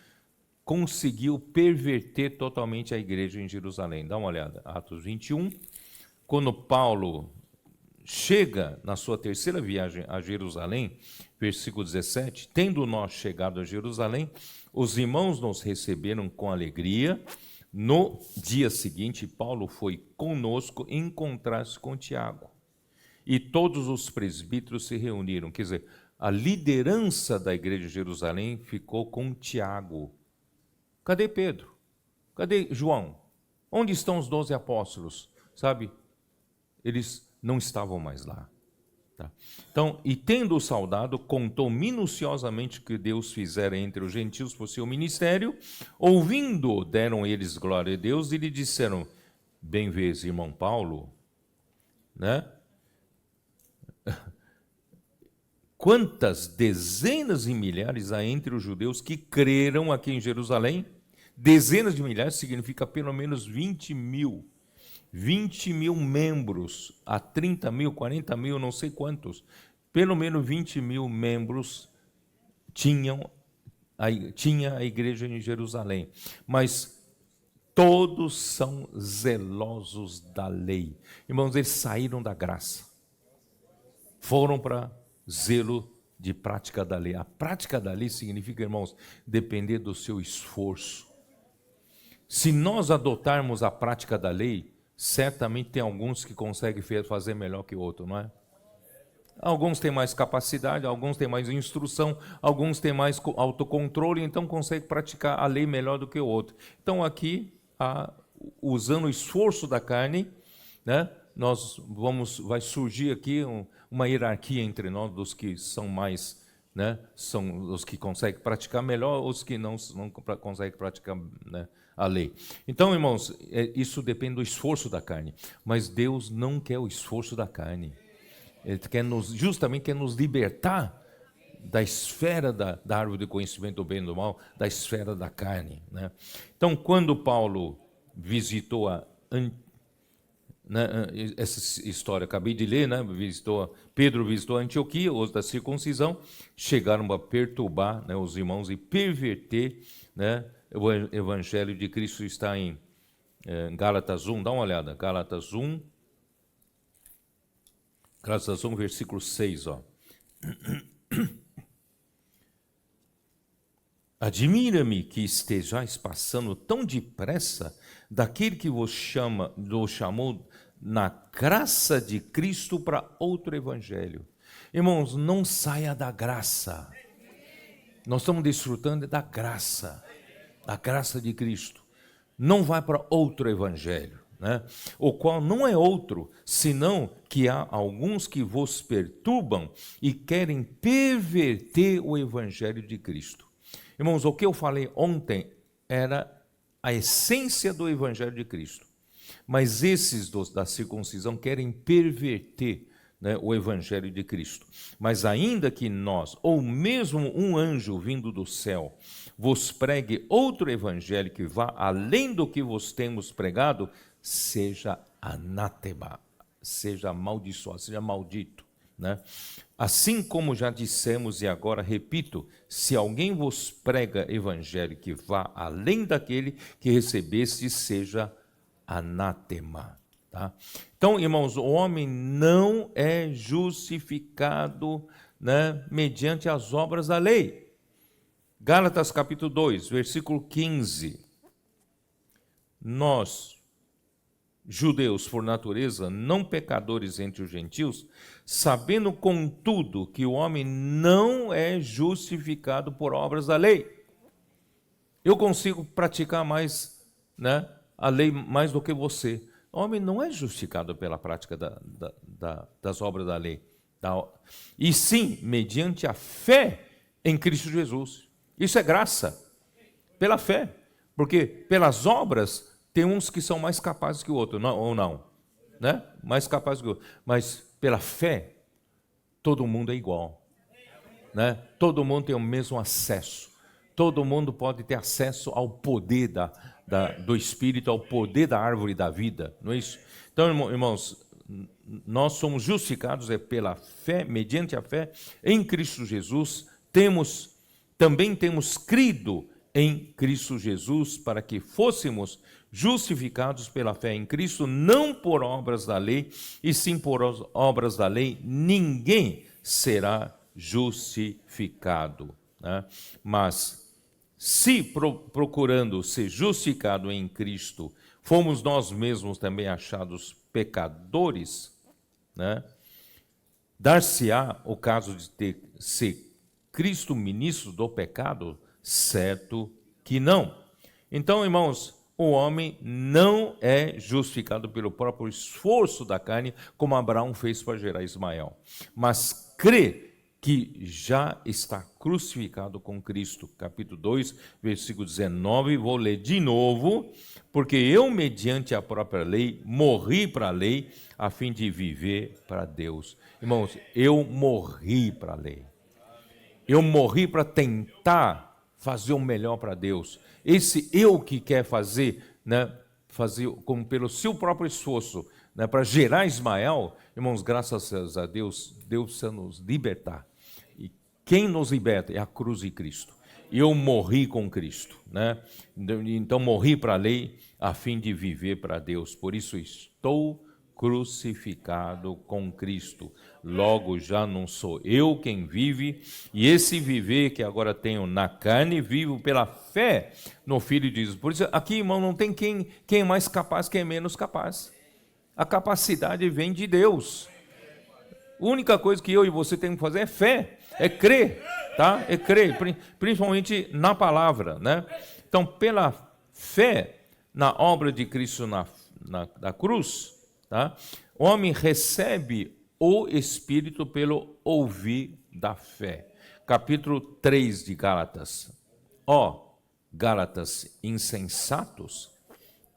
A: conseguiu perverter totalmente a igreja em Jerusalém. Dá uma olhada, Atos 21, quando Paulo chega na sua 3ª viagem a Jerusalém, versículo 17, tendo nós chegado a Jerusalém, os irmãos nos receberam com alegria. No dia seguinte, Paulo foi conosco encontrar-se com Tiago. E todos os presbíteros se reuniram. Quer dizer, a liderança da igreja de Jerusalém ficou com Tiago. Cadê Pedro? Cadê João? Onde estão os 12 apóstolos? Sabe? Eles não estavam mais lá. Tá? Então, e tendo-o saudado, contou minuciosamente o que Deus fizera entre os gentios por seu ministério. Ouvindo, deram eles glória a Deus e lhe disseram: bem vês, irmão Paulo, né? Quantas dezenas e milhares há entre os judeus que creram aqui em Jerusalém? Dezenas de milhares significa pelo menos 20 mil. 20 mil membros, a 30 mil, 40 mil, não sei quantos. Pelo menos 20 mil membros tinha a igreja em Jerusalém. Mas todos são zelosos da lei. Irmãos, eles saíram da graça. Foram para zelo de prática da lei. A prática da lei significa, irmãos, depender do seu esforço. Se nós adotarmos a prática da lei, certamente tem alguns que conseguem fazer melhor que outro, não é? Alguns têm mais capacidade, alguns têm mais instrução, alguns têm mais autocontrole, então conseguem praticar a lei melhor do que o outro. Então aqui, usando o esforço da carne, né, vai surgir aqui uma hierarquia entre nós dos que são mais, né, são os que conseguem praticar melhor, os que não conseguem praticar, né, a lei. Então, irmãos, isso depende do esforço da carne, mas Deus não quer o esforço da carne. Ele justamente quer nos libertar da esfera da árvore do conhecimento do bem e do mal, da esfera da carne, né? Então, quando Paulo visitou essa história, acabei de ler, né? Pedro visitou a Antioquia, os da circuncisão, chegaram a perturbar, né, os irmãos e perverter, né, o evangelho de Cristo. Está em Gálatas 1, dá uma olhada, Gálatas 1, versículo 6, ó. Admira-me que estejais passando tão depressa daquele que vos chamou na graça de Cristo para outro evangelho. Irmãos, não saia da graça. Nós estamos desfrutando da graça de Cristo. Não vai para outro evangelho, né? O qual não é outro, senão que há alguns que vos perturbam e querem perverter o evangelho de Cristo. Irmãos, o que eu falei ontem era a essência do evangelho de Cristo. Mas esses da circuncisão querem perverter, né, o evangelho de Cristo. Mas ainda que nós, ou mesmo um anjo vindo do céu, vos pregue outro evangelho que vá além do que vos temos pregado, seja anátema, seja amaldiçoado, seja maldito. né? Assim como já dissemos e agora repito, se alguém vos prega evangelho que vá além daquele que recebeste, seja anátema. Tá? Então, irmãos, o homem não é justificado, né, mediante as obras da lei. Gálatas capítulo 2, versículo 15. Nós, judeus por natureza, não pecadores entre os gentios, sabendo contudo que o homem não é justificado por obras da lei. Eu consigo praticar mais, né, a lei mais do que você. O homem não é justificado pela prática das obras da lei. E sim, mediante a fé em Cristo Jesus. Isso é graça, pela fé. Porque pelas obras, tem uns que são mais capazes que o outro, ou não, né? Mais capazes que o outro. Mas pela fé, todo mundo é igual, né? Todo mundo tem o mesmo acesso. Todo mundo pode ter acesso ao poder do Espírito, ao poder da árvore da vida, não é isso? Então, irmãos, nós somos justificados pela fé, mediante a fé em Cristo Jesus. Também temos crido em Cristo Jesus para que fôssemos justificados pela fé em Cristo, não por obras da lei, e sim por obras da lei, ninguém será justificado, né? Mas se procurando ser justificado em Cristo, fomos nós mesmos também achados pecadores, né? Dar-se-á o caso de ser Cristo ministro do pecado? Certo que não. Então, irmãos, o homem não é justificado pelo próprio esforço da carne, como Abraão fez para gerar Ismael, mas crê que já está crucificado com Cristo. Capítulo 2, versículo 19, vou ler de novo. Porque eu, mediante a própria lei, morri para a lei, a fim de viver para Deus. Irmãos, eu morri para a lei. Eu morri para tentar fazer o melhor para Deus. Esse eu que quer fazer, né, fazer como pelo seu próprio esforço, né, para gerar Ismael, irmãos, graças a Deus, Deus precisa nos libertar. E quem nos liberta é a cruz de Cristo. Eu morri com Cristo, né? Então morri para a lei a fim de viver para Deus. Por isso estou crucificado com Cristo. Logo já não sou eu quem vive, e esse viver que agora tenho na carne, vivo pela fé no Filho de Deus. Por isso aqui, irmão, não tem quem é mais capaz, quem é menos capaz. A capacidade vem de Deus. A única coisa que eu e você temos que fazer é fé, é crer, tá? É crer, principalmente na palavra, né? Então, pela fé na obra de Cristo na cruz, tá? O homem recebe o Espírito pelo ouvir da fé. Capítulo 3 de Gálatas. Ó, Gálatas insensatos,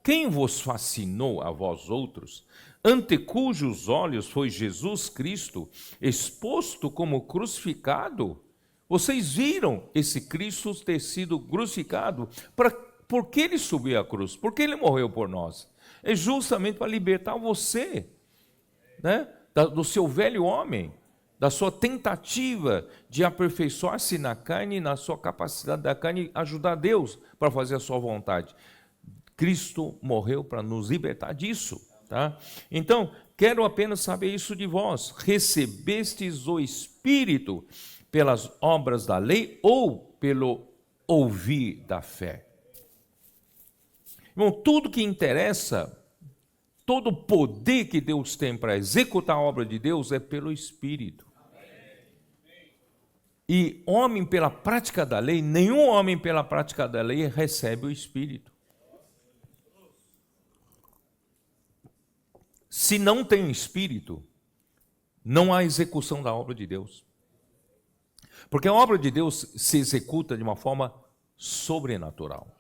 A: quem vos fascinou a vós outros, ante cujos olhos foi Jesus Cristo exposto como crucificado? Vocês viram esse Cristo ter sido crucificado? Por que ele subiu à cruz? Por que ele morreu por nós? É justamente para libertar você, né, do seu velho homem, da sua tentativa de aperfeiçoar-se na carne, na sua capacidade da carne, ajudar Deus para fazer a sua vontade. Cristo morreu para nos libertar disso, tá? Então, quero apenas saber isso de vós. Recebestes o Espírito pelas obras da lei ou pelo ouvir da fé? Irmão, tudo que interessa, todo o poder que Deus tem para executar a obra de Deus é pelo Espírito. E homem pela prática da lei, nenhum homem pela prática da lei recebe o Espírito. Se não tem Espírito, não há execução da obra de Deus. Porque a obra de Deus se executa de uma forma sobrenatural.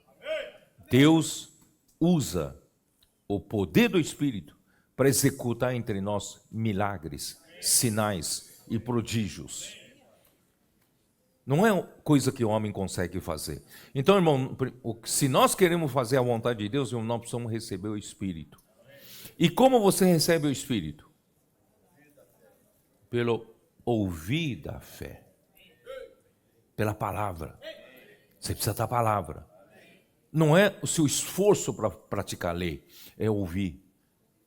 A: Deus usa o poder do Espírito para executar entre nós milagres, sinais e prodígios. Não é coisa que o homem consegue fazer. Então, irmão, se nós queremos fazer a vontade de Deus, nós precisamos receber o Espírito. E como você recebe o Espírito? Pelo ouvir da fé. Pela palavra. Você precisa da palavra. Não é o seu esforço para praticar a lei, é ouvir.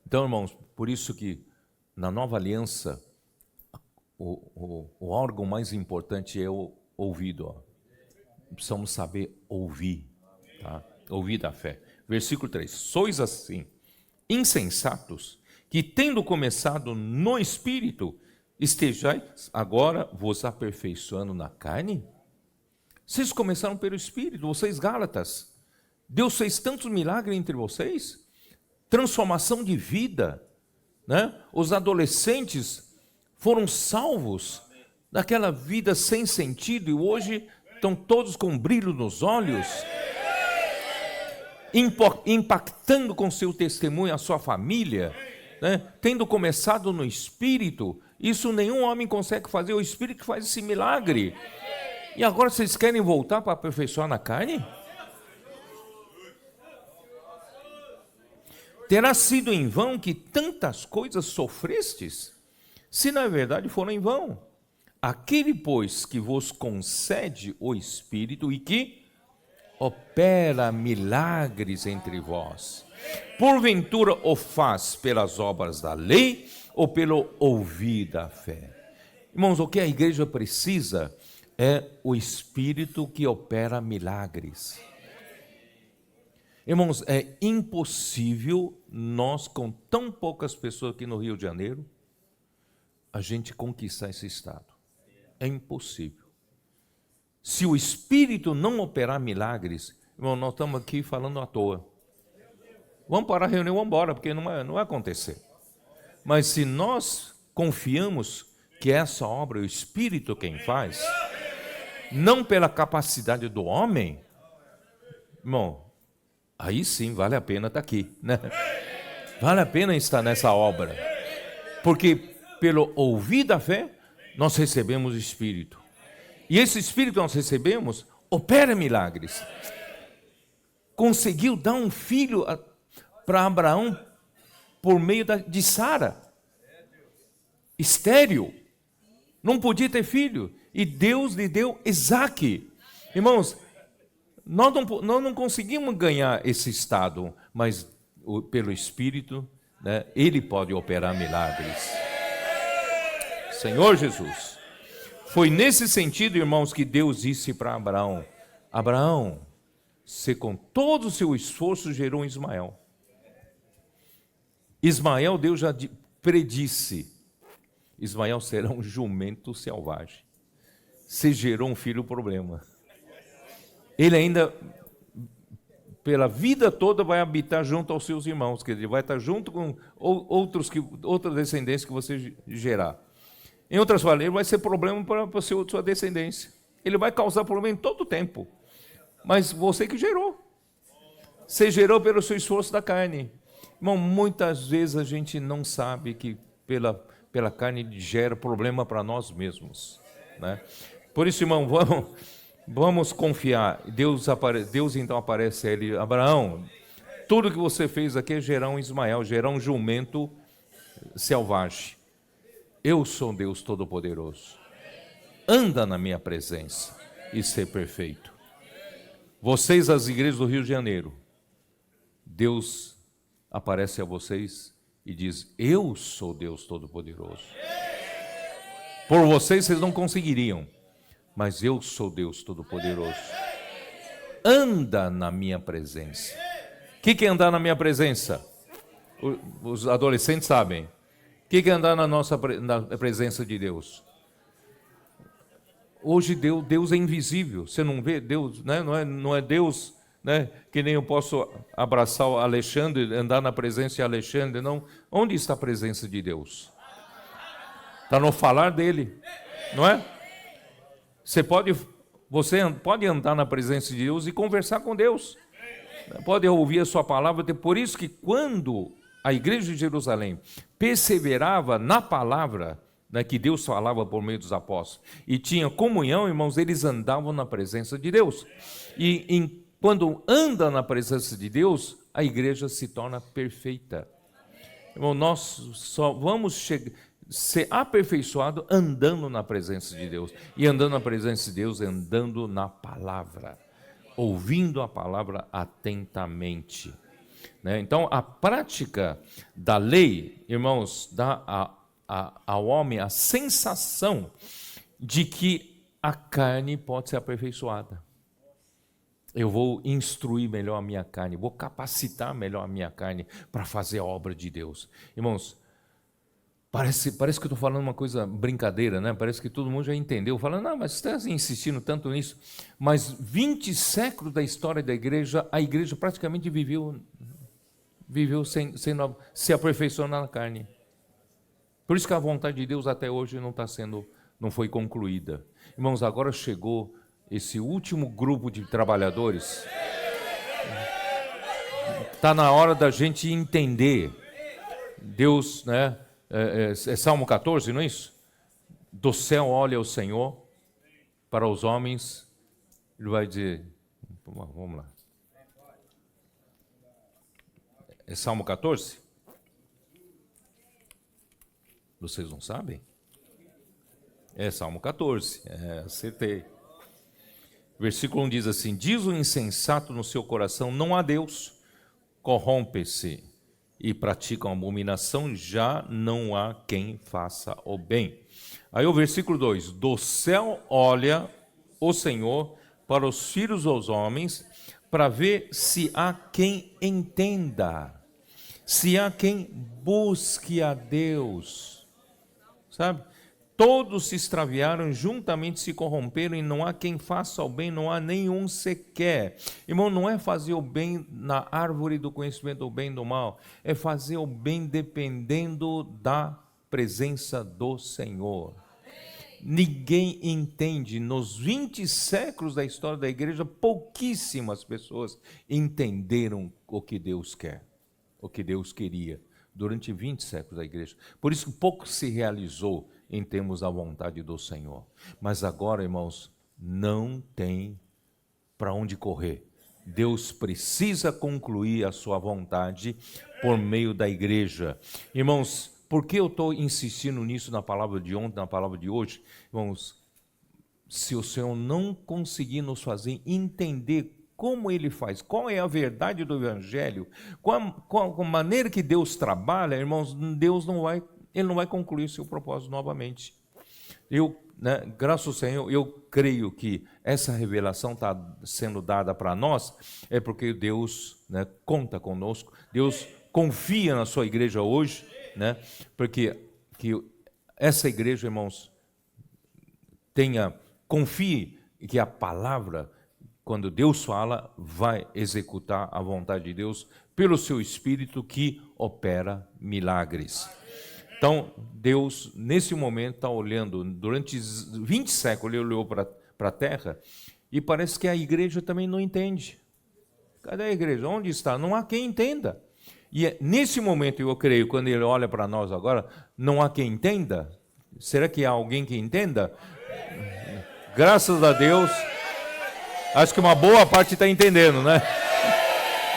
A: Então, irmãos, por isso que na nova aliança, o órgão mais importante é o ouvido. Ó. Precisamos saber ouvir, tá? Ouvir da fé. Versículo 3. Sois assim, insensatos, que tendo começado no Espírito, estejais agora vos aperfeiçoando na carne? Vocês começaram pelo Espírito, vocês Gálatas. Deus fez tantos milagres entre vocês, transformação de vida, né? Os adolescentes foram salvos daquela vida sem sentido e hoje estão todos com brilho nos olhos, impactando com seu testemunho a sua família, né? Tendo começado no Espírito. Isso nenhum homem consegue fazer, o Espírito que faz esse milagre. E agora vocês querem voltar para aperfeiçoar na carne? Terá sido em vão que tantas coisas sofrestes? Se na verdade foram em vão. Aquele, pois, que vos concede o Espírito e que opera milagres entre vós, porventura o faz pelas obras da lei ou pelo ouvir da fé? Irmãos, o que a igreja precisa é o Espírito que opera milagres. Irmãos, é impossível nós, com tão poucas pessoas aqui no Rio de Janeiro, a gente conquistar esse estado. É impossível. Se o Espírito não operar milagres, irmão, nós estamos aqui falando à toa. Vamos parar a reunião, vamos embora, porque não vai acontecer. Mas se nós confiamos que essa obra é o Espírito quem faz, não pela capacidade do homem, irmão, aí sim vale a pena estar aqui, né? Vale a pena estar nessa obra, porque pelo ouvir da fé, nós recebemos o Espírito. E esse Espírito que nós recebemos, opera milagres. Conseguiu dar um filho para Abraão por meio de Sara. Estéril. Não podia ter filho. E Deus lhe deu Isaque. Irmãos, nós não conseguimos ganhar esse estado, mas pelo Espírito, né, Ele pode operar milagres. Senhor Jesus. Foi nesse sentido, irmãos, que Deus disse para Abraão: Abraão, você com todo o seu esforço gerou Ismael. Ismael, Deus já predisse: Ismael será um jumento selvagem. Você gerou um filho problema. Ele ainda, pela vida toda, vai habitar junto aos seus irmãos, quer dizer, vai estar junto com outra descendência que você gerar. Em outras palavras, vai ser problema para a sua descendência. Ele vai causar problema em todo o tempo. Mas você que gerou. Você gerou pelo seu esforço da carne. Irmão, muitas vezes a gente não sabe que pela carne gera problema para nós mesmos, né? Por isso, irmão, vamos confiar. Deus então aparece a ele: Abraão, tudo que você fez aqui é gerar um Ismael, gerar um jumento selvagem. Eu sou Deus Todo-Poderoso. Anda na minha presença e ser perfeito. Vocês, as igrejas do Rio de Janeiro, Deus aparece a vocês e diz: eu sou Deus Todo-Poderoso. Por vocês não conseguiriam, mas eu sou Deus Todo-Poderoso. Anda na minha presença. O que é andar na minha presença? Os adolescentes sabem. O que é andar na presença de Deus? Hoje Deus é invisível. Você não vê Deus, né? Não é Deus, né? Que nem eu posso abraçar o Alexandre, andar na presença de Alexandre, não. Onde está a presença de Deus? Está no falar dele, não é? Você pode andar na presença de Deus e conversar com Deus. Pode ouvir a sua palavra. Por isso que quando a igreja de Jerusalém perseverava na palavra, né, que Deus falava por meio dos apóstolos, e tinha comunhão, irmãos, eles andavam na presença de Deus. E quando anda na presença de Deus, a igreja se torna perfeita. Irmão, nós só vamos ser aperfeiçoado andando na presença de Deus. E andando na presença de Deus, andando na palavra, ouvindo a palavra atentamente. Né? Então, a prática da lei, irmãos, dá ao homem a sensação de que a carne pode ser aperfeiçoada. Eu vou instruir melhor a minha carne, vou capacitar melhor a minha carne para fazer a obra de Deus. Irmãos, parece que eu estou falando uma coisa brincadeira, né? Parece que todo mundo já entendeu, falando, não, mas você está insistindo tanto nisso. Mas 20 séculos da história da igreja, a igreja praticamente viveu sem se aperfeiçoando na carne. Por isso que a vontade de Deus até hoje não foi concluída. Irmãos, agora chegou esse último grupo de trabalhadores. Está na hora da gente entender. Deus, né? É Salmo 14, não é isso? Do céu olha o Senhor para os homens, ele vai dizer, vamos lá. É Salmo 14? Vocês não sabem? É Salmo 14, acertei. Versículo 1 diz assim, diz o insensato no seu coração, não há Deus, corrompe-se e praticam abominação, já não há quem faça o bem. Aí o versículo 2, do céu olha o Senhor para os filhos dos homens, para ver se há quem entenda, se há quem busque a Deus, sabe? Todos se extraviaram, juntamente se corromperam, e não há quem faça o bem, não há nenhum sequer. Irmão, não é fazer o bem na árvore do conhecimento do bem e do mal, é fazer o bem dependendo da presença do Senhor. Ninguém entende, nos 20 séculos da história da igreja, pouquíssimas pessoas entenderam o que Deus quer, o que Deus queria, durante 20 séculos da igreja. Por isso que pouco se realizou em termos da vontade do Senhor. Mas agora, irmãos, não tem para onde correr. Deus precisa concluir a sua vontade por meio da igreja. Irmãos, por que eu estou insistindo nisso na palavra de ontem, na palavra de hoje? Irmãos, se o Senhor não conseguir nos fazer entender como Ele faz, qual é a verdade do Evangelho, qual a maneira que Deus trabalha, irmãos, Ele não vai concluir seu propósito novamente. Graças ao Senhor, eu creio que essa revelação está sendo dada para nós, é porque Deus, né, conta conosco, Deus confia na sua igreja hoje, né, porque que essa igreja, irmãos, confie que a palavra, quando Deus fala, vai executar a vontade de Deus pelo seu Espírito que opera milagres. Então, Deus, nesse momento, está olhando, durante 20 séculos, Ele olhou para a terra, e parece que a igreja também não entende. Cadê a igreja? Onde está? Não há quem entenda. E nesse momento, eu creio, quando Ele olha para nós agora, não há quem entenda? Será que há alguém que entenda? Graças a Deus, acho que uma boa parte está entendendo, né?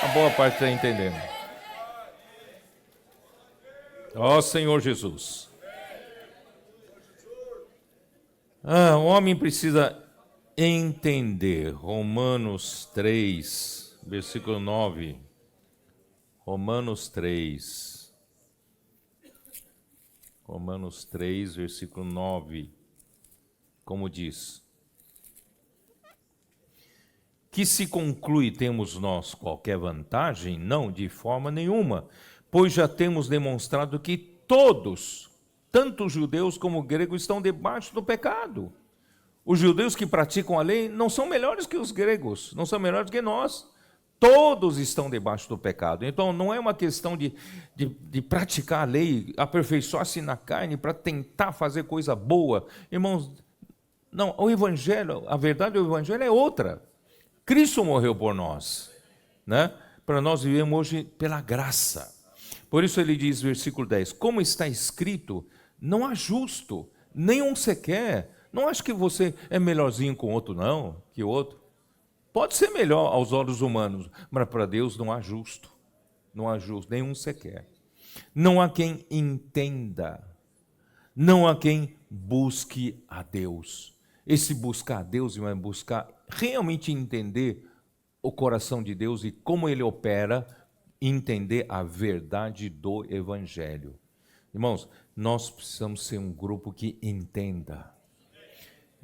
A: Uma boa parte está entendendo. Ó Senhor Jesus. O homem precisa entender. Romanos 3, versículo 9. Romanos 3. Romanos 3, versículo 9. Como diz? Que se conclui, temos nós qualquer vantagem? Não, de forma nenhuma, pois já temos demonstrado que todos, tanto os judeus como os gregos, estão debaixo do pecado. Os judeus que praticam a lei não são melhores que os gregos, não são melhores que nós. Todos estão debaixo do pecado. Então não é uma questão de praticar a lei, aperfeiçoar-se na carne para tentar fazer coisa boa. Irmãos, não, o Evangelho, a verdade do Evangelho é outra. Cristo morreu por nós, né? Para nós vivermos hoje pela graça. Por isso ele diz, versículo 10, como está escrito, não há justo, nenhum sequer. Não acho que você é melhorzinho com o outro, não, que o outro. Pode ser melhor aos olhos humanos, mas para Deus não há justo. Não há justo, nenhum sequer. Não há quem entenda. não há quem busque a Deus. Esse buscar a Deus, irmão, é buscar realmente entender o coração de Deus e como Ele opera, entender a verdade do Evangelho. Irmãos, nós precisamos ser um grupo que entenda.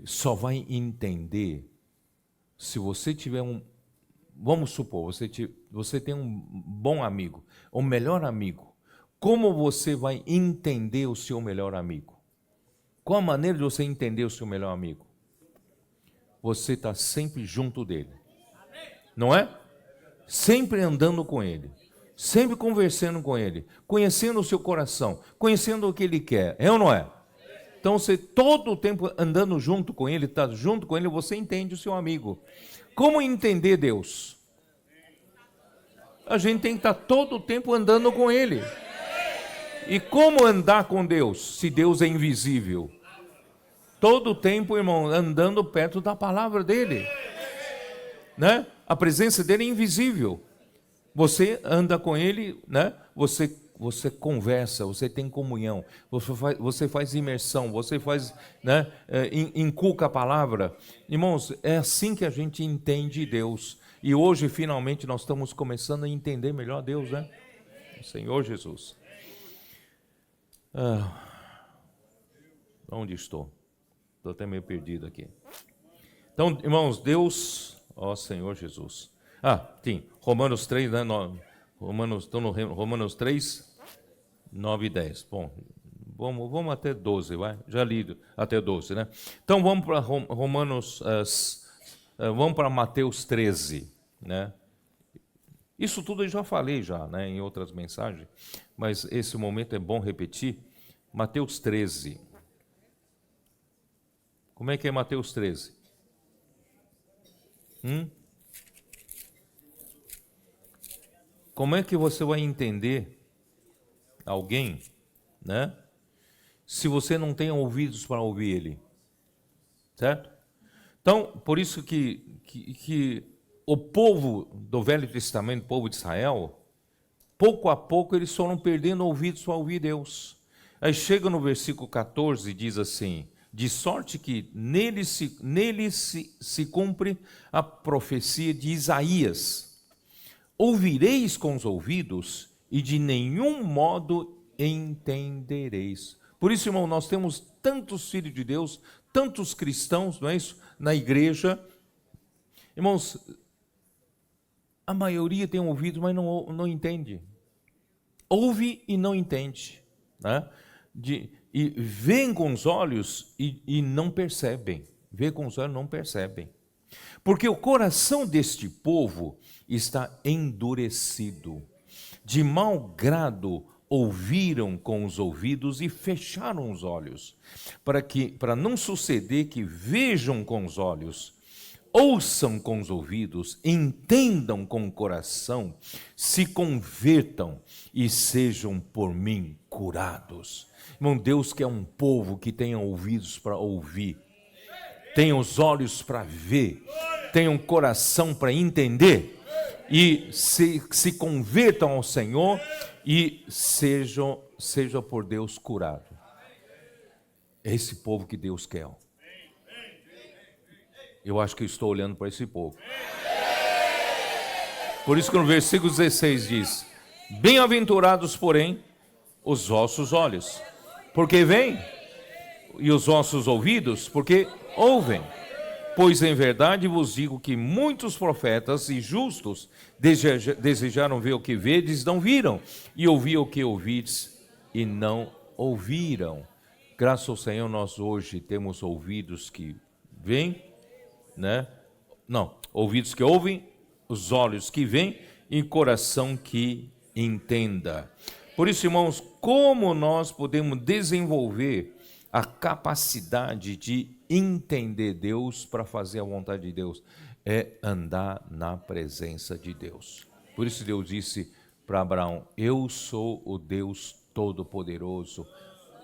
A: Só vai entender se você tiver vamos supor, você tem um bom amigo, o melhor amigo. Como você vai entender o seu melhor amigo? Qual a maneira de você entender o seu melhor amigo? Você está sempre junto dele, não é? Sempre andando com ele, sempre conversando com ele, conhecendo o seu coração, conhecendo o que ele quer, é ou não é? Então você todo o tempo andando junto com ele, está junto com ele, você entende o seu amigo. Como entender Deus? A gente tem que estar todo o tempo andando com ele. E como andar com Deus, se Deus é invisível? Todo o tempo, irmão, andando perto da palavra dele, né? A presença dele é invisível. Você anda com ele, né? Você conversa, você tem comunhão, você faz imersão, você faz, né? Inculca a palavra. Irmãos, é assim que a gente entende Deus. E hoje, finalmente, nós estamos começando a entender melhor Deus, né? O Senhor Jesus. Onde estou? Estou até meio perdido aqui. Então, irmãos, Deus, ó Senhor Jesus. Sim, Romanos 3, né? Estou no Romanos 3, 9 e 10. Bom, vamos até 12, vai? Já li até 12, né? Então, vamos para Romanos, vamos para Mateus 13, né? Isso tudo eu já falei né, em outras mensagens, mas esse momento é bom repetir. Mateus 13. Como é que é Mateus 13? Como é que você vai entender alguém, né, se você não tem ouvidos para ouvir ele? Certo? Então, por isso que o povo do Velho Testamento, o povo de Israel, pouco a pouco eles foram perdendo ouvidos para ouvir Deus. Aí chega no versículo 14 e diz assim: de sorte que nele se cumpre a profecia de Isaías. Ouvireis com os ouvidos e de nenhum modo entendereis. Por isso, irmão, nós temos tantos filhos de Deus, tantos cristãos, não é isso? Na igreja. Irmãos, a maioria tem ouvido, mas não entende. Ouve e não entende, né? E veem com os olhos e não percebem. Vê com os olhos e não percebem. Porque o coração deste povo está endurecido. De mau grado ouviram com os ouvidos e fecharam os olhos, para não suceder que vejam com os olhos, ouçam com os ouvidos, entendam com o coração, se convertam e sejam por mim curados. Irmão, Deus quer um povo que tenha ouvidos para ouvir, tenha os olhos para ver, tenha um coração para entender, e se convertam ao Senhor e seja por Deus curado. É esse povo que Deus quer. Eu acho que eu estou olhando para esse povo. Por isso que no versículo 16 diz: bem-aventurados, porém, os vossos olhos, porque veem, e os vossos ouvidos, porque ouvem. Pois em verdade vos digo que muitos profetas e justos desejaram ver o que vedes, não viram, e ouvir o que ouvides, e não ouviram. Graças ao Senhor, nós hoje temos ouvidos que veem, né? Não, ouvidos que ouvem, os olhos que veem e coração que entenda. Por isso, irmãos, como nós podemos desenvolver a capacidade de entender Deus para fazer a vontade de Deus? É andar na presença de Deus. Por isso Deus disse para Abraão: eu sou o Deus Todo-Poderoso,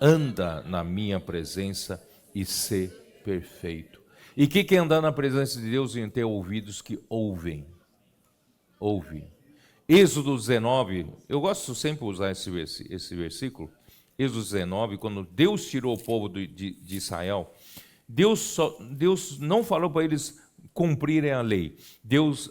A: anda na minha presença e ser perfeito. E o que é andar na presença de Deus? E ter ouvidos que ouvem. Ouve. Êxodo 19, eu gosto sempre de usar esse versículo, Êxodo 19, quando Deus tirou o povo de Israel, Deus não falou para eles cumprirem a lei.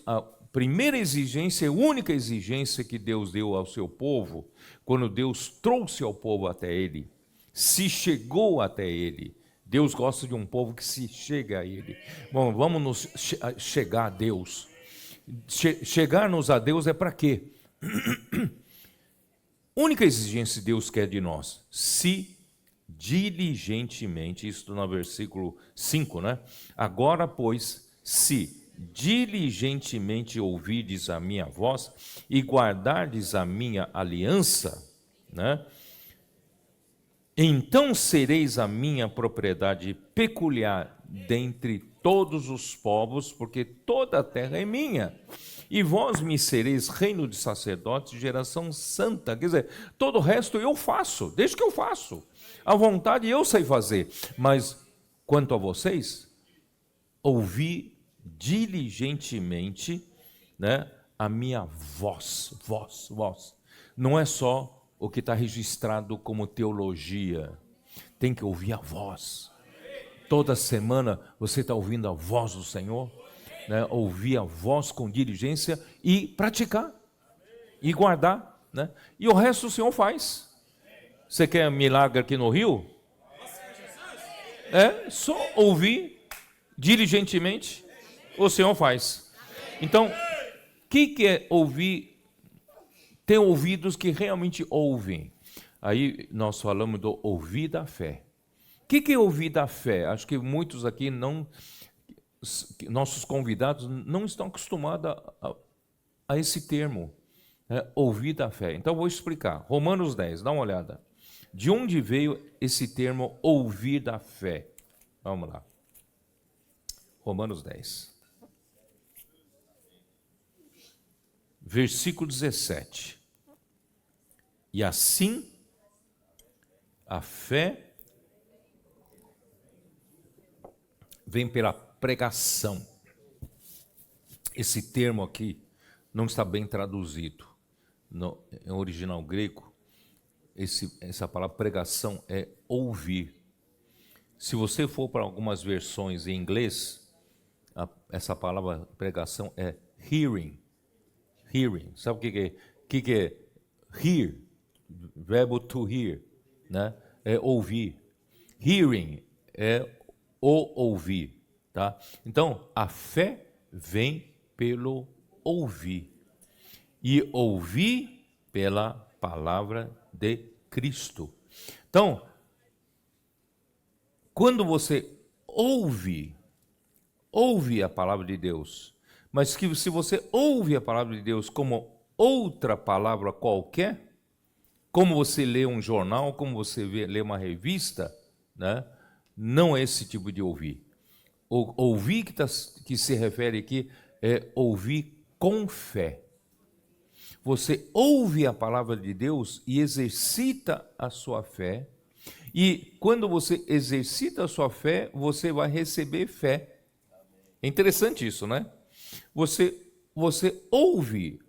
A: A primeira exigência, a única exigência que Deus deu ao seu povo, quando Deus trouxe ao povo até ele, se chegou até ele. Deus gosta de um povo que se chega a ele. Bom, vamos nos chegar a Deus. Chegar-nos a Deus é para quê? Única exigência que Deus quer de nós, se diligentemente, isso no versículo 5, né? Agora, pois, se diligentemente ouvirdes a minha voz e guardardes a minha aliança, né? Então sereis a minha propriedade peculiar dentre todos os povos, porque toda a terra é minha. E vós me sereis reino de sacerdotes, geração santa. Quer dizer, todo o resto eu faço, desde que eu faço. A vontade eu sei fazer. Mas, quanto a vocês, ouvi diligentemente, né, a minha voz. Não é só o que está registrado como teologia. Tem que ouvir a voz. Toda semana você está ouvindo a voz do Senhor, né? Ouvir a voz com diligência e praticar, e guardar, né? E o resto o Senhor faz. Você quer milagre aqui no Rio? É só ouvir diligentemente, o Senhor faz. Então, o que é ouvir? Tem ouvidos que realmente ouvem. Aí nós falamos do ouvir da fé. O que é ouvir da fé? Acho que muitos aqui nossos convidados não estão acostumados a esse termo, né? Ouvir da fé. Então eu vou explicar. Romanos 10, dá uma olhada. De onde veio esse termo ouvir da fé? Vamos lá. Romanos 10. Versículo 17. E assim, a fé vem pela pregação. Esse termo aqui não está bem traduzido. No original grego, essa palavra pregação é ouvir. Se você for para algumas versões em inglês, essa palavra pregação é hearing. Hearing. Sabe o que é hear? Verbo to hear, né? É ouvir. Hearing é o ouvir, tá? Então, a fé vem pelo ouvir. E ouvir pela palavra de Cristo. Então, quando você ouve a palavra de Deus, mas que se você ouve a palavra de Deus como outra palavra qualquer, como você lê um jornal, como você lê uma revista, né? Não é esse tipo de ouvir. O ouvir que se refere aqui é ouvir com fé. Você ouve a palavra de Deus e exercita a sua fé. E quando você exercita a sua fé, você vai receber fé. É interessante isso, né? Você ouve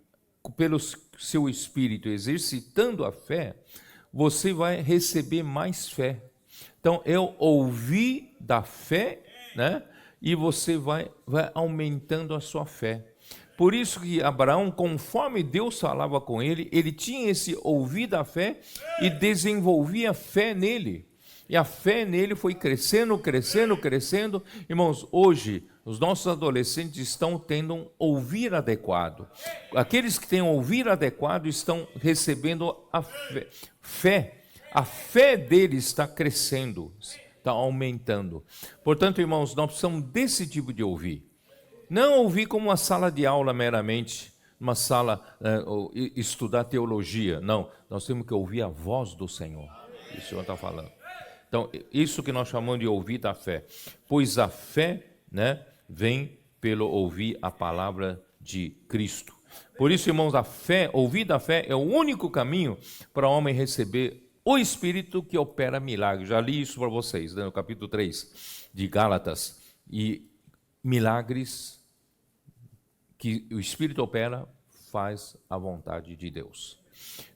A: pelo seu espírito exercitando a fé, você vai receber mais fé. Então, eu ouvi da fé, né? E você vai aumentando a sua fé. Por isso que Abraão, conforme Deus falava com ele, ele tinha esse ouvir da fé e desenvolvia fé nele. E a fé nele foi crescendo. Irmãos, hoje, os nossos adolescentes estão tendo um ouvir adequado. Aqueles que têm um ouvir adequado estão recebendo a fé. A fé deles está crescendo, está aumentando. Portanto, irmãos, nós precisamos desse tipo de ouvir. Não ouvir como uma sala de aula meramente, uma sala, estudar teologia. Não, nós temos que ouvir a voz do Senhor. O Senhor está falando. Então, isso que nós chamamos de ouvir da fé. Pois a fé, né, vem pelo ouvir a palavra de Cristo. Por isso, irmãos, a fé, ouvir da fé é o único caminho para o homem receber o Espírito que opera milagres. Já li isso para vocês, né, no capítulo 3 de Gálatas. E milagres que o Espírito opera faz a vontade de Deus.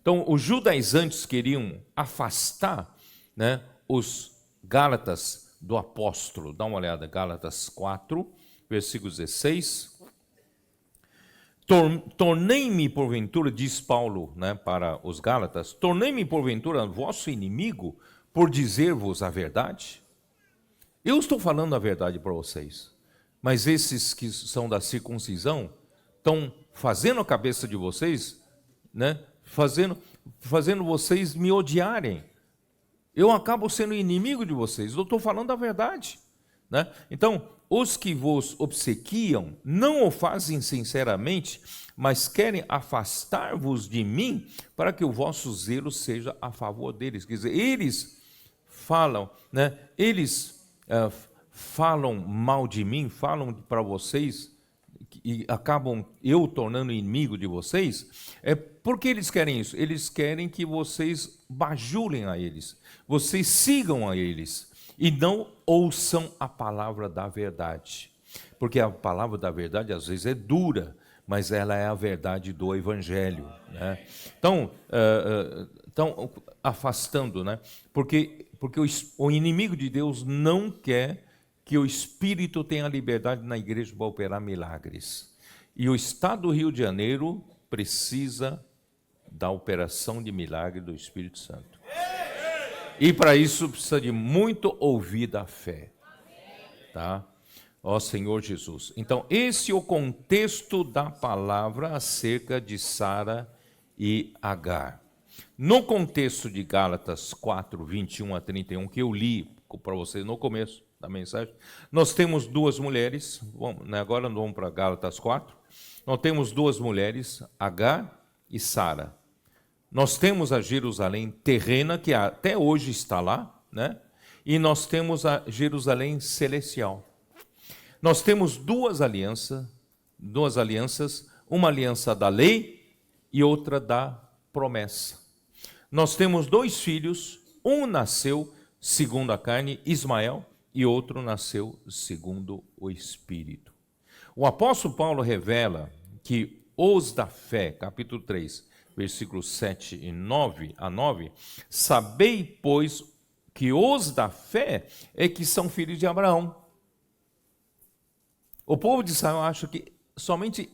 A: Então, os judaizantes queriam afastar, né, os Gálatas do apóstolo. Dá uma olhada, Gálatas 4, versículo 16. Tornei-me porventura, diz Paulo, né, para os Gálatas, tornei-me porventura vosso inimigo por dizer-vos a verdade? Eu estou falando a verdade para vocês, mas esses que são da circuncisão estão fazendo a cabeça de vocês, né, fazendo vocês me odiarem. Eu acabo sendo inimigo de vocês, eu estou falando a verdade, né? Então, os que vos obsequiam não o fazem sinceramente, mas querem afastar-vos de mim para que o vosso zelo seja a favor deles. Quer dizer, eles falam, né? Falam mal de mim, falam para vocês e acabam eu tornando inimigo de vocês. Por que eles querem isso? Eles querem que vocês bajulem a eles, vocês sigam a eles e não ouçam a palavra da verdade. Porque a palavra da verdade às vezes é dura, mas ela é a verdade do Evangelho, né? Então, afastando, né? Porque o inimigo de Deus não quer que o Espírito tenha liberdade na igreja para operar milagres. E o Estado do Rio de Janeiro precisa da operação de milagre do Espírito Santo. E para isso precisa de muito ouvir da fé. Tá? Ó Senhor Jesus. Então, esse é o contexto da palavra acerca de Sara e Agar. No contexto de Gálatas 4, 21 a 31, que eu li para vocês no começo da mensagem, nós temos duas mulheres, agora vamos para Gálatas 4, nós temos duas mulheres, Agar e Sara. Nós temos a Jerusalém terrena, que até hoje está lá, né? E nós temos a Jerusalém celestial. Nós temos duas alianças, uma aliança da lei e outra da promessa. Nós temos dois filhos, um nasceu segundo a carne, Ismael, e outro nasceu segundo o Espírito. O apóstolo Paulo revela que os da fé, capítulo 3, versículos 7 e 9 a 9, sabei, pois, que os da fé é que são filhos de Abraão. O povo de Israel acha que somente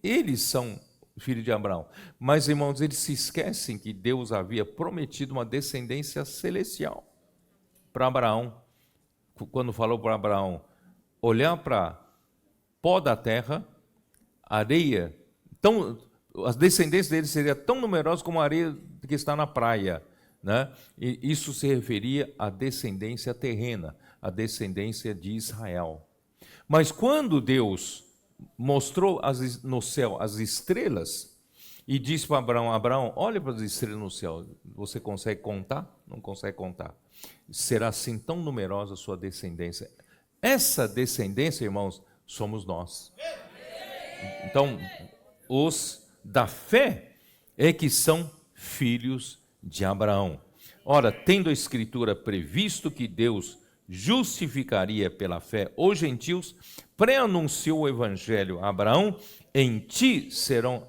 A: eles são filhos de Abraão. Mas, irmãos, eles se esquecem que Deus havia prometido uma descendência celestial para Abraão. Quando falou para Abraão olhar para pó da terra, areia, as descendências dele seriam tão numerosas como a areia que está na praia, né? E isso se referia à descendência terrena, à descendência de Israel. Mas quando Deus mostrou no céu as estrelas e disse para Abraão: Abraão, olha para as estrelas no céu, você consegue contar? Não consegue contar. Será assim tão numerosa a sua descendência. Essa descendência, irmãos, somos nós. Então, os da fé é que são filhos de Abraão. Ora, tendo a Escritura previsto que Deus justificaria pela fé os gentios, pré-anunciou o Evangelho a Abraão: em ti serão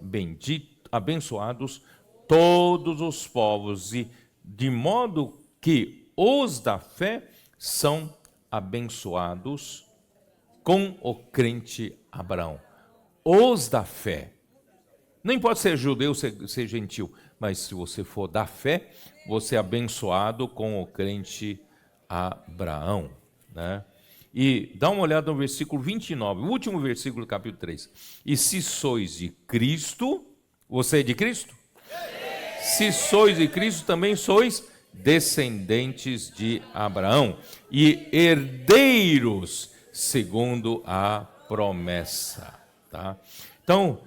A: abençoados todos os povos, e de modo que os da fé são abençoados com o crente Abraão. Os da fé. Nem pode ser judeu, ser gentil, mas se você for da fé, você é abençoado com o crente Abraão, né? E dá uma olhada no versículo 29, o último versículo do capítulo 3. E se sois de Cristo, você é de Cristo? Se sois de Cristo, também sois descendentes de Abraão e herdeiros segundo a promessa. Tá? Então,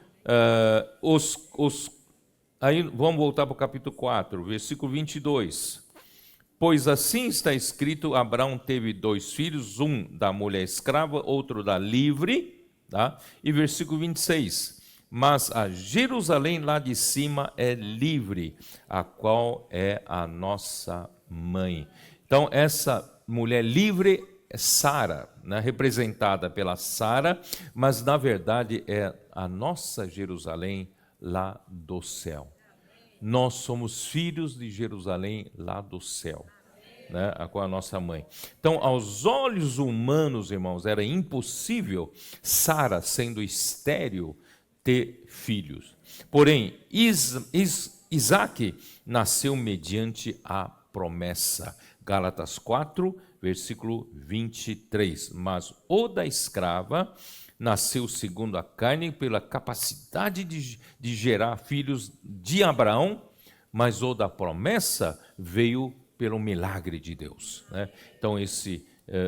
A: aí vamos voltar para o capítulo 4, versículo 22. Pois assim está escrito: Abraão teve dois filhos, um da mulher escrava, outro da livre. Tá? E versículo 26. Mas a Jerusalém lá de cima é livre, a qual é a nossa mãe. Então, essa mulher livre é Sara, né, representada pela Sara, mas na verdade é a nossa Jerusalém, lá do céu. Nós somos filhos de Jerusalém lá do céu, né, com a nossa mãe. Então, aos olhos humanos, irmãos, era impossível Sara, sendo estéril, ter filhos. Porém, Isaac nasceu mediante a promessa. Gálatas 4, versículo 23. Mas o da escrava nasceu segundo a carne pela capacidade de gerar filhos de Abraão, mas o da promessa veio pelo milagre de Deus, né? Então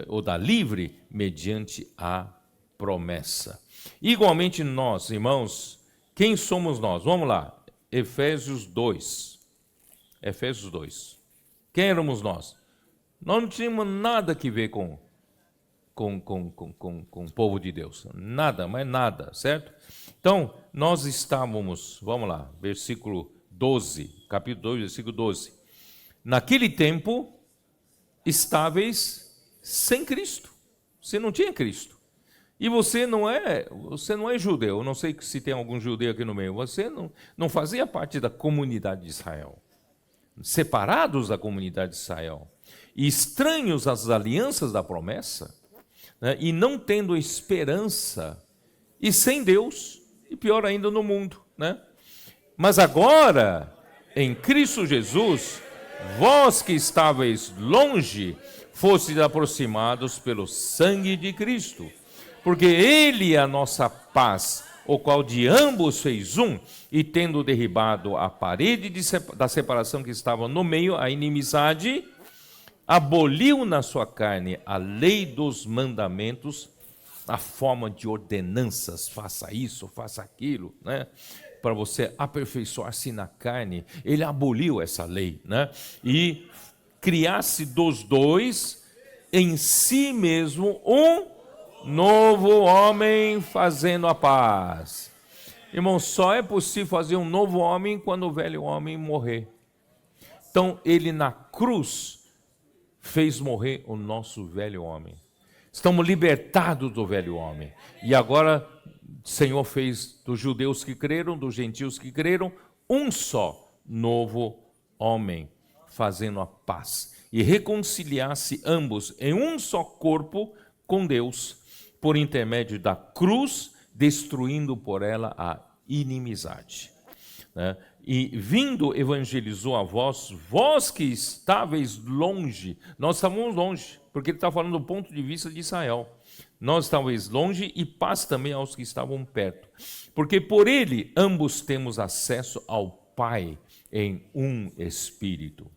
A: o da livre mediante a promessa. Igualmente nós, irmãos, quem somos nós? Vamos lá, Efésios 2. Efésios 2. Quem éramos nós? Nós não tínhamos nada que ver com o povo de Deus. Nada, mas nada, certo? Então, nós estávamos, vamos lá, versículo 12, capítulo 2, versículo 12. Naquele tempo, estáveis sem Cristo. Você não tinha Cristo. E você não é judeu. Eu não sei se tem algum judeu aqui no meio. Você não fazia parte da comunidade de Israel. Separados da comunidade de Israel. E estranhos às alianças da promessa, né, e não tendo esperança, e sem Deus, e pior ainda no mundo, né? Mas agora, em Cristo Jesus, vós que estáveis longe, fostes aproximados pelo sangue de Cristo, porque Ele é a nossa paz, o qual de ambos fez um, e tendo derribado a parede da separação que estava no meio, a inimizade, aboliu na sua carne a lei dos mandamentos, a forma de ordenanças, faça isso, faça aquilo, né? Para você aperfeiçoar-se na carne. Ele aboliu essa lei, né? E criasse dos dois em si mesmo um novo homem, fazendo a paz. Irmão, só é possível fazer um novo homem quando o velho homem morrer. Então, ele na cruz fez morrer o nosso velho homem. Estamos libertados do velho homem. E agora, o Senhor fez dos judeus que creram, dos gentios que creram, um só novo homem, fazendo a paz. E reconciliasse ambos em um só corpo com Deus, por intermédio da cruz, destruindo por ela a inimizade. Né? E vindo evangelizou a vós que estáveis longe. Nós estávamos longe, porque ele está falando do ponto de vista de Israel. Nós estávamos longe e paz também aos que estavam perto. Porque por ele ambos temos acesso ao Pai em um Espírito.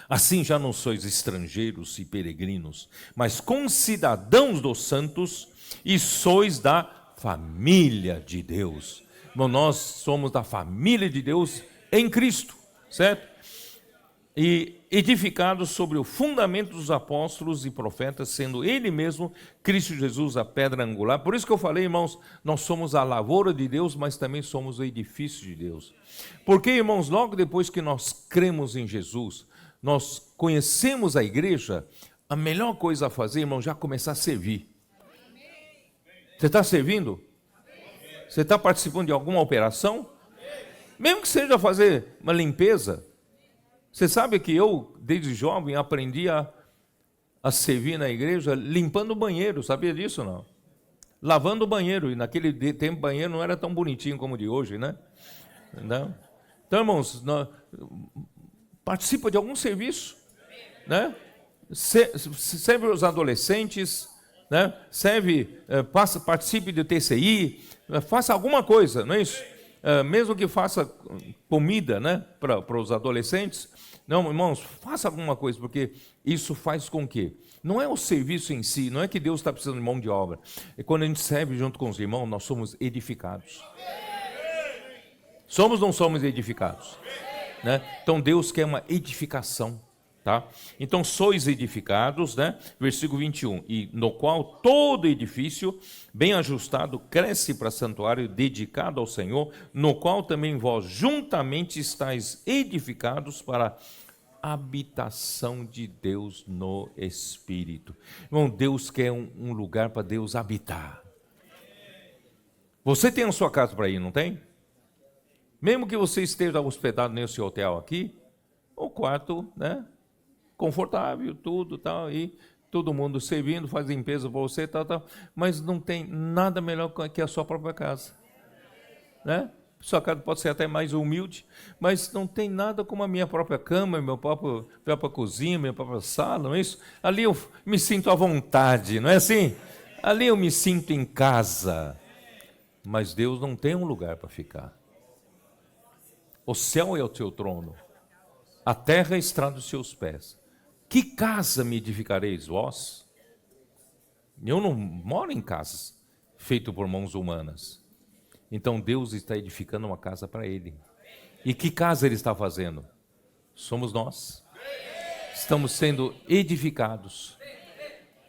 A: Assim já não sois estrangeiros e peregrinos, mas concidadãos dos santos e sois da família de Deus. Bom, nós somos da família de Deus em Cristo, certo? E edificados sobre o fundamento dos apóstolos e profetas, sendo Ele mesmo, Cristo Jesus, a pedra angular. Por isso que eu falei, irmãos, nós somos a lavoura de Deus, mas também somos o edifício de Deus. Porque, irmãos, logo depois que nós cremos em Jesus, nós conhecemos a igreja, a melhor coisa a fazer, irmão, já começar a servir. Você está servindo? Você está participando de alguma operação? Mesmo que seja fazer uma limpeza. Você sabe que eu, desde jovem, aprendi a servir na igreja limpando o banheiro, sabia disso não? Lavando o banheiro, e naquele tempo o banheiro não era tão bonitinho como o de hoje, né? Não? Então, irmãos, participa de algum serviço, né? Serve os adolescentes, né? Participe do TCI, faça alguma coisa, não é isso? Mesmo que faça comida, né, para os adolescentes. Não, irmãos, faça alguma coisa, porque isso faz com que, não é o serviço em si, não é que Deus está precisando de mão de obra, é quando a gente serve junto com os irmãos, nós somos edificados. Somos ou não somos edificados? Né? Então Deus quer uma edificação, tá? Então sois edificados, né? Versículo 21, e no qual todo edifício bem ajustado cresce para santuário dedicado ao Senhor, no qual também vós juntamente estáis edificados para habitação de Deus no Espírito. Irmão, Deus quer um lugar para Deus habitar. Você tem a sua casa para ir, não tem? Mesmo que você esteja hospedado nesse hotel aqui, o quarto, né, confortável, tudo tal, e todo mundo servindo, faz limpeza para você, tal, tal, mas não tem nada melhor que a sua própria casa, né? Sua casa pode ser até mais humilde, mas não tem nada como a minha própria cama, minha própria cozinha, minha própria sala, não é isso? Ali eu me sinto à vontade, não é assim? Ali eu me sinto em casa, mas Deus não tem um lugar para ficar. O céu é o teu trono, a terra é a estrada dos seus pés. Que casa me edificareis vós? Eu não moro em casas feitas por mãos humanas. Então Deus está edificando uma casa para Ele. E que casa Ele está fazendo? Somos nós. Estamos sendo edificados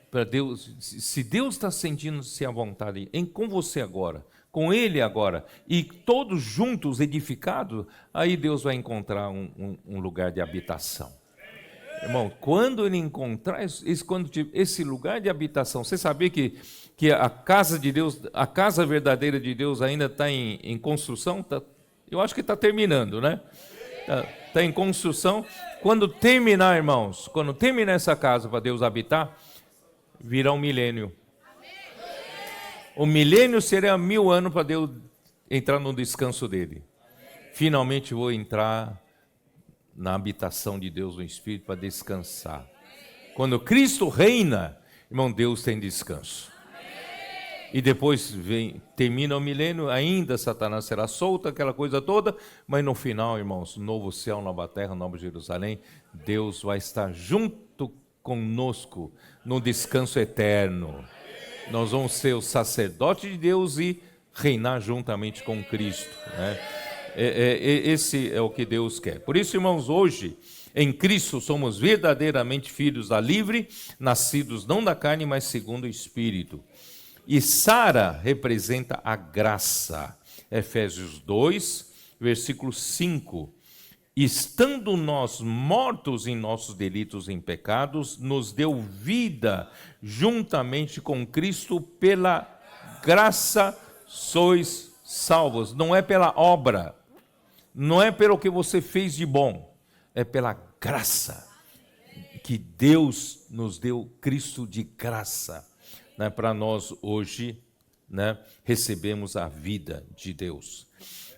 A: para Deus. Se Deus está sentindo-se à vontade com você agora, com Ele agora, e todos juntos edificados, aí Deus vai encontrar um lugar de habitação. Irmão, quando Ele encontrar esse lugar de habitação, você sabia que a casa de Deus, a casa verdadeira de Deus ainda está em construção? Eu acho que está terminando, né? Está em construção. Quando terminar, irmãos, quando terminar essa casa para Deus habitar, virá um milênio. O milênio será 1000 anos para Deus entrar no descanso dele. Finalmente vou entrar na habitação de Deus no Espírito para descansar. Quando Cristo reina, irmão, Deus tem descanso. E depois termina o milênio, ainda Satanás será solto, aquela coisa toda, mas no final, irmãos, novo céu, nova terra, nova Jerusalém, Deus vai estar junto conosco no descanso eterno. Nós vamos ser o sacerdote de Deus e reinar juntamente com Cristo, né? Esse é o que Deus quer. Por isso, irmãos, hoje, em Cristo, somos verdadeiramente filhos da livre, nascidos não da carne, mas segundo o Espírito. E Sara representa a graça. Efésios 2, versículo 5. Estando nós mortos em nossos delitos e pecados, nos deu vida juntamente com Cristo, pela graça sois salvos. Não é pela obra, não é pelo que você fez de bom, é pela graça que Deus nos deu, Cristo de graça, né, para nós hoje, né, recebemos a vida de Deus.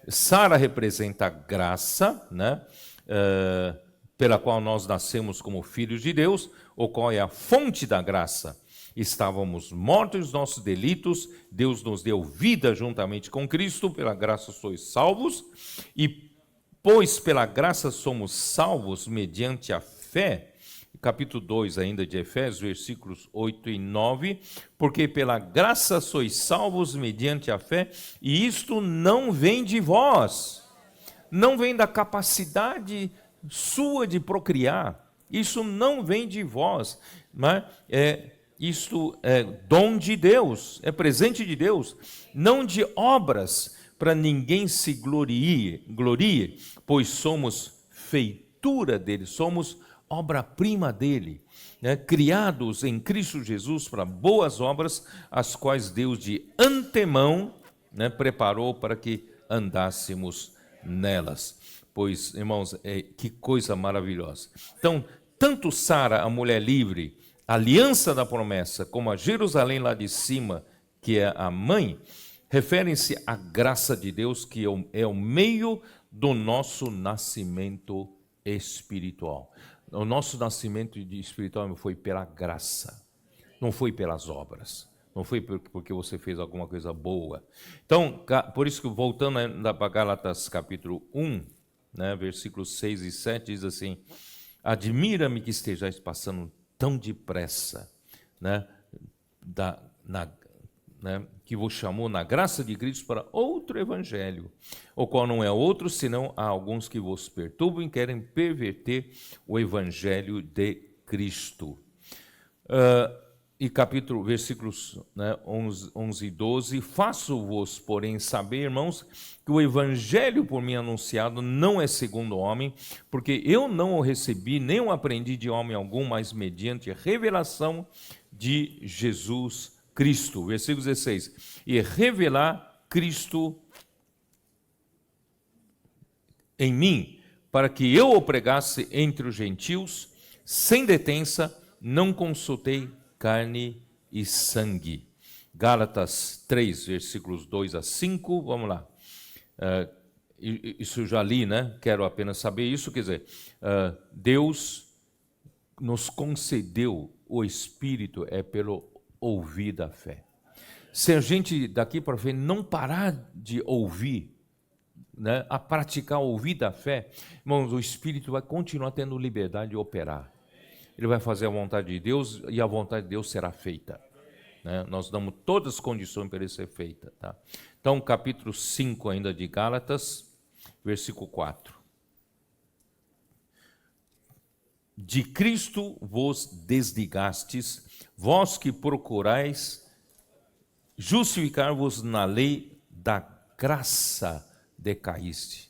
A: Sara representa a graça, né, pela qual nós nascemos como filhos de Deus, o qual é a fonte da graça. Estávamos mortos nos nossos delitos, Deus nos deu vida juntamente com Cristo, pela graça sois salvos, e pois pela graça somos salvos mediante a fé, capítulo 2 ainda de Efésios, versículos 8 e 9, porque pela graça sois salvos mediante a fé, e isto não vem de vós, não vem da capacidade sua de procriar, isso não vem de vós, mas isto é dom de Deus, é presente de Deus, não de obras, para ninguém se glorie, pois somos feitura dele, somos obra-prima dele, né? Criados em Cristo Jesus para boas obras, as quais Deus de antemão, né, preparou para que andássemos nelas. Pois, irmãos, que coisa maravilhosa. Então, tanto Sara, a mulher livre, a aliança da promessa, como a Jerusalém lá de cima, que é a mãe, referem-se à graça de Deus, que é o meio do nosso nascimento espiritual. O nosso nascimento espiritual foi pela graça, não foi pelas obras, não foi porque você fez alguma coisa boa. Então, por isso que voltando para Gálatas capítulo 1, né, versículos 6 e 7, diz assim: admira-me que estejais passando tão depressa, né, que vos chamou na graça de Cristo para outro evangelho, o qual não é outro, senão há alguns que vos perturbam e querem perverter o evangelho de Cristo. E versículos 11 e 12, faço-vos, porém, saber, irmãos, que o evangelho por mim anunciado não é segundo o homem, porque eu não o recebi, nem o aprendi de homem algum, mas mediante a revelação de Jesus Cristo. Versículo 16, e revelar Cristo em mim, para que eu o pregasse entre os gentios, sem detença, não consultei carne e sangue. Gálatas 3, versículos 2 a 5, vamos lá. Isso eu já li, né? Quero apenas saber isso, quer dizer, Deus nos concedeu o Espírito pelo ouvir da fé. Se a gente daqui para frente não parar de ouvir, né, a praticar o ouvir da fé, irmãos, o Espírito vai continuar tendo liberdade de operar. Ele vai fazer a vontade de Deus e a vontade de Deus será feita. Né? Nós damos todas as condições para ele ser feita. Tá? Então, capítulo 5 ainda de Gálatas, versículo 4. De Cristo vos desligastes, vós que procurais justificar-vos na lei da graça decaíste.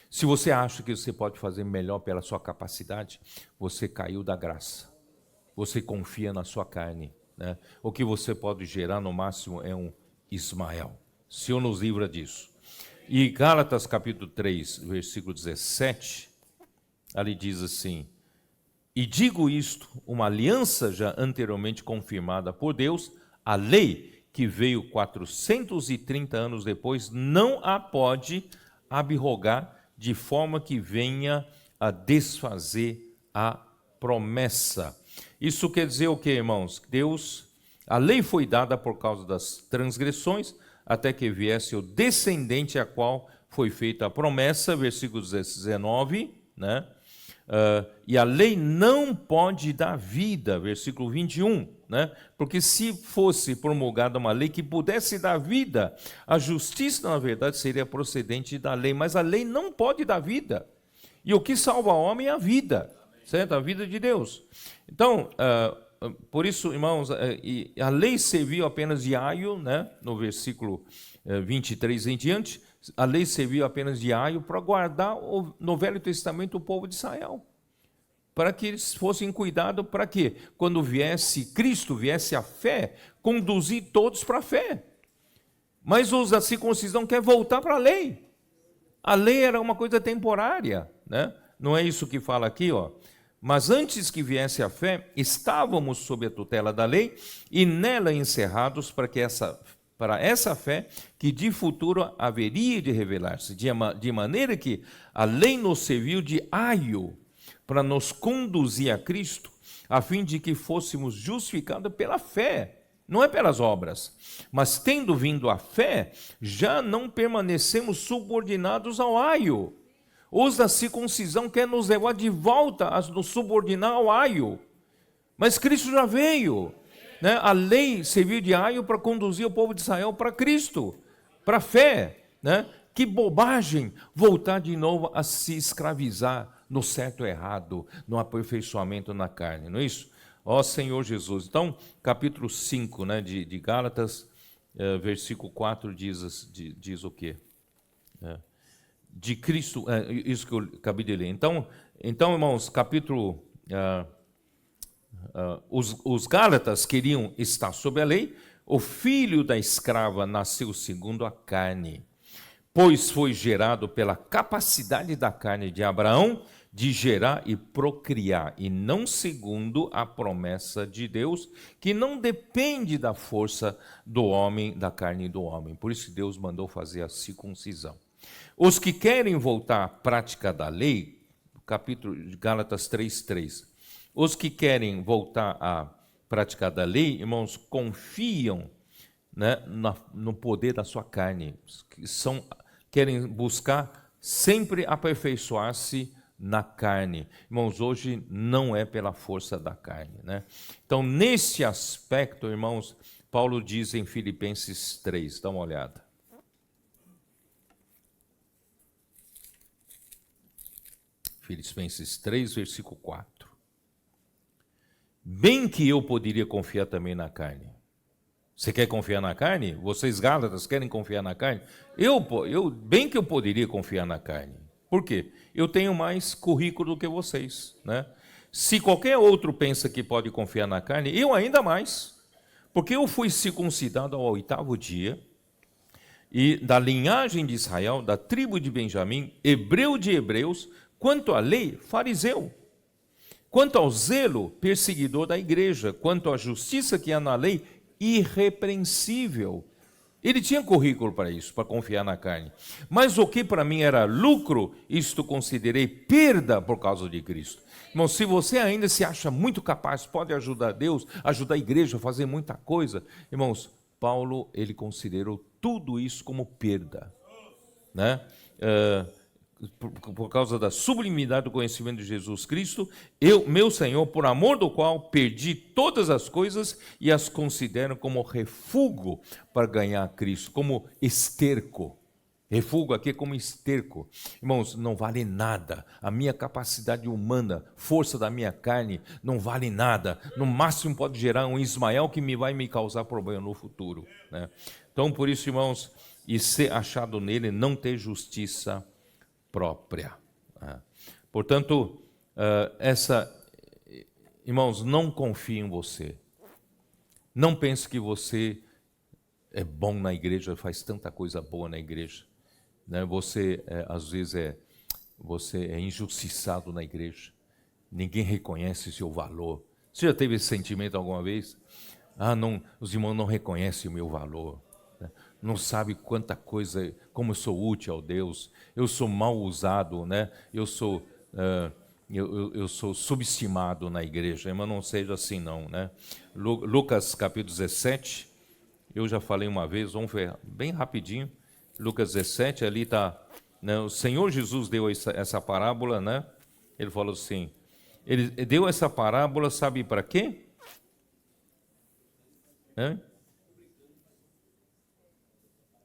A: Se você acha que você pode fazer melhor pela sua capacidade, você caiu da graça. Você confia na sua carne. Né? O que você pode gerar no máximo é um Ismael. O Senhor nos livra disso. E Gálatas capítulo 3, versículo 17, ali diz assim: e digo isto, uma aliança já anteriormente confirmada por Deus, a lei que veio 430 anos depois, não a pode abrogar, de forma que venha a desfazer a promessa. Isso quer dizer o que, irmãos? A lei foi dada por causa das transgressões, até que viesse o descendente a qual foi feita a promessa, versículo 19, né? E a lei não pode dar vida, versículo 21, né? Porque se fosse promulgada uma lei que pudesse dar vida, a justiça, na verdade, seria procedente da lei, mas a lei não pode dar vida. E o que salva o homem é a vida, certo? A vida de Deus. Então, por isso, irmãos, a lei serviu apenas de aio, né? No versículo 23 em diante, a lei serviu apenas de aio para guardar no Velho Testamento o povo de Israel, para que eles fossem cuidados, para que quando viesse Cristo, viesse a fé, conduzir todos para a fé. Mas os da circuncisão querem voltar para a lei. A lei era uma coisa temporária, né? Não é isso que fala aqui, ó. Mas antes que viesse a fé, estávamos sob a tutela da lei e nela encerrados para essa fé que de futuro haveria de revelar-se, de maneira que a lei nos serviu de aio para nos conduzir a Cristo, a fim de que fôssemos justificados pela fé, não é pelas obras. Mas tendo vindo a fé, já não permanecemos subordinados ao aio. Os da circuncisão querem nos levar de volta a nos subordinar ao aio. Mas Cristo já veio. Né? A lei serviu de aio para conduzir o povo de Israel para Cristo, para a fé. Né? Que bobagem voltar de novo a se escravizar no certo e errado, no aperfeiçoamento na carne, não é isso? Ó Senhor Jesus. Então, capítulo 5, né, de Gálatas, versículo 4 diz o quê? De Cristo, isso que eu acabei de ler. Então irmãos, capítulo... os Gálatas queriam estar sob a lei, o filho da escrava nasceu segundo a carne, pois foi gerado pela capacidade da carne de Abraão de gerar e procriar, e não segundo a promessa de Deus, que não depende da força do homem, da carne do homem. Por isso que Deus mandou fazer a circuncisão. Os que querem voltar à prática da lei, capítulo de Gálatas 3:3, os que querem voltar à prática da lei, irmãos, confiam, né, no poder da sua carne, querem buscar sempre aperfeiçoar-se na carne. Irmãos, hoje não é pela força da carne, né? Então, nesse aspecto, irmãos, Paulo diz em Filipenses 3, dá uma olhada. Filipenses 3, versículo 4. Bem que eu poderia confiar também na carne. Você quer confiar na carne? Vocês Gálatas querem confiar na carne? Bem que eu poderia confiar na carne. Por quê? Eu tenho mais currículo do que vocês, né? Se qualquer outro pensa que pode confiar na carne, eu ainda mais. Porque eu fui circuncidado ao 8º dia, e da linhagem de Israel, da tribo de Benjamim, hebreu de hebreus, quanto à lei, fariseu. Quanto ao zelo, perseguidor da igreja. Quanto à justiça que há na lei, irrepreensível. Ele tinha currículo para isso, para confiar na carne. Mas o que para mim era lucro, isto considerei perda por causa de Cristo. Irmão, se você ainda se acha muito capaz, pode ajudar Deus, ajudar a igreja a fazer muita coisa. Irmãos, Paulo, ele considerou tudo isso como perda, né? Por causa da sublimidade do conhecimento de Jesus Cristo, meu Senhor, por amor do qual perdi todas as coisas e as considero como refúgio para ganhar Cristo, como esterco. Refúgio aqui é como esterco. Irmãos, não vale nada. A minha capacidade humana, força da minha carne, não vale nada. No máximo pode gerar um Ismael que vai me causar problema no futuro, né? Então, por isso, irmãos, e ser achado nele, não ter justiça própria. Portanto, irmãos, não confie em você. Não pense que você é bom na igreja, faz tanta coisa boa na igreja, né? Você, às vezes, você é injustiçado na igreja. Ninguém reconhece seu valor. Você já teve esse sentimento alguma vez? Não, os irmãos não reconhecem o meu valor, né? Não sabe quanta coisa, como eu sou útil ao Deus, eu sou mal usado, né? Eu sou subestimado na igreja, mas não seja assim não, né? Lucas capítulo 17, eu já falei uma vez, vamos ver bem rapidinho, Lucas 17, ali está, né? O Senhor Jesus deu essa parábola, né? Ele falou assim, ele deu essa parábola, sabe para quê?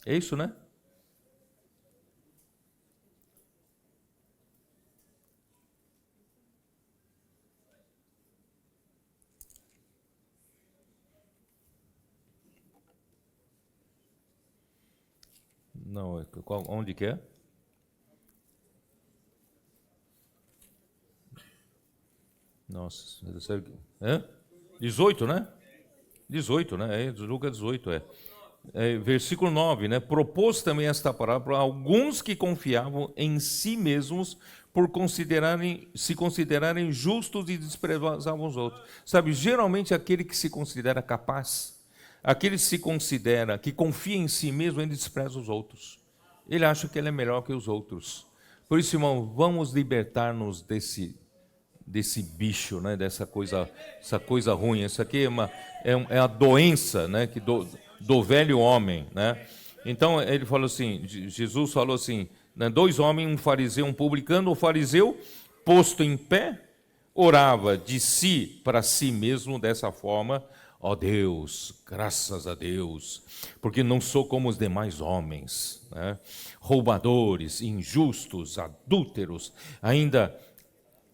A: É isso, né? Não, onde que é? Nossa, 18, né? 18, né? Lucas 18, versículo 9, né? Propôs também esta parábola a alguns que confiavam em si mesmos por se considerarem justos e desprezavam os outros. Sabe, geralmente aquele que se considera capaz, aquele que se considera, que confia em si mesmo, ele despreza os outros. Ele acha que ele é melhor que os outros. Por isso, irmão, vamos libertar-nos desse bicho, né? Essa coisa ruim. Isso aqui é a doença, né? Do velho homem, né? Então ele falou assim, Jesus falou assim, né? 2 homens, um fariseu, um publicano. O fariseu, posto em pé, orava de si para si mesmo dessa forma: ó Deus, graças a Deus, porque não sou como os demais homens, né? Roubadores, injustos, adúlteros,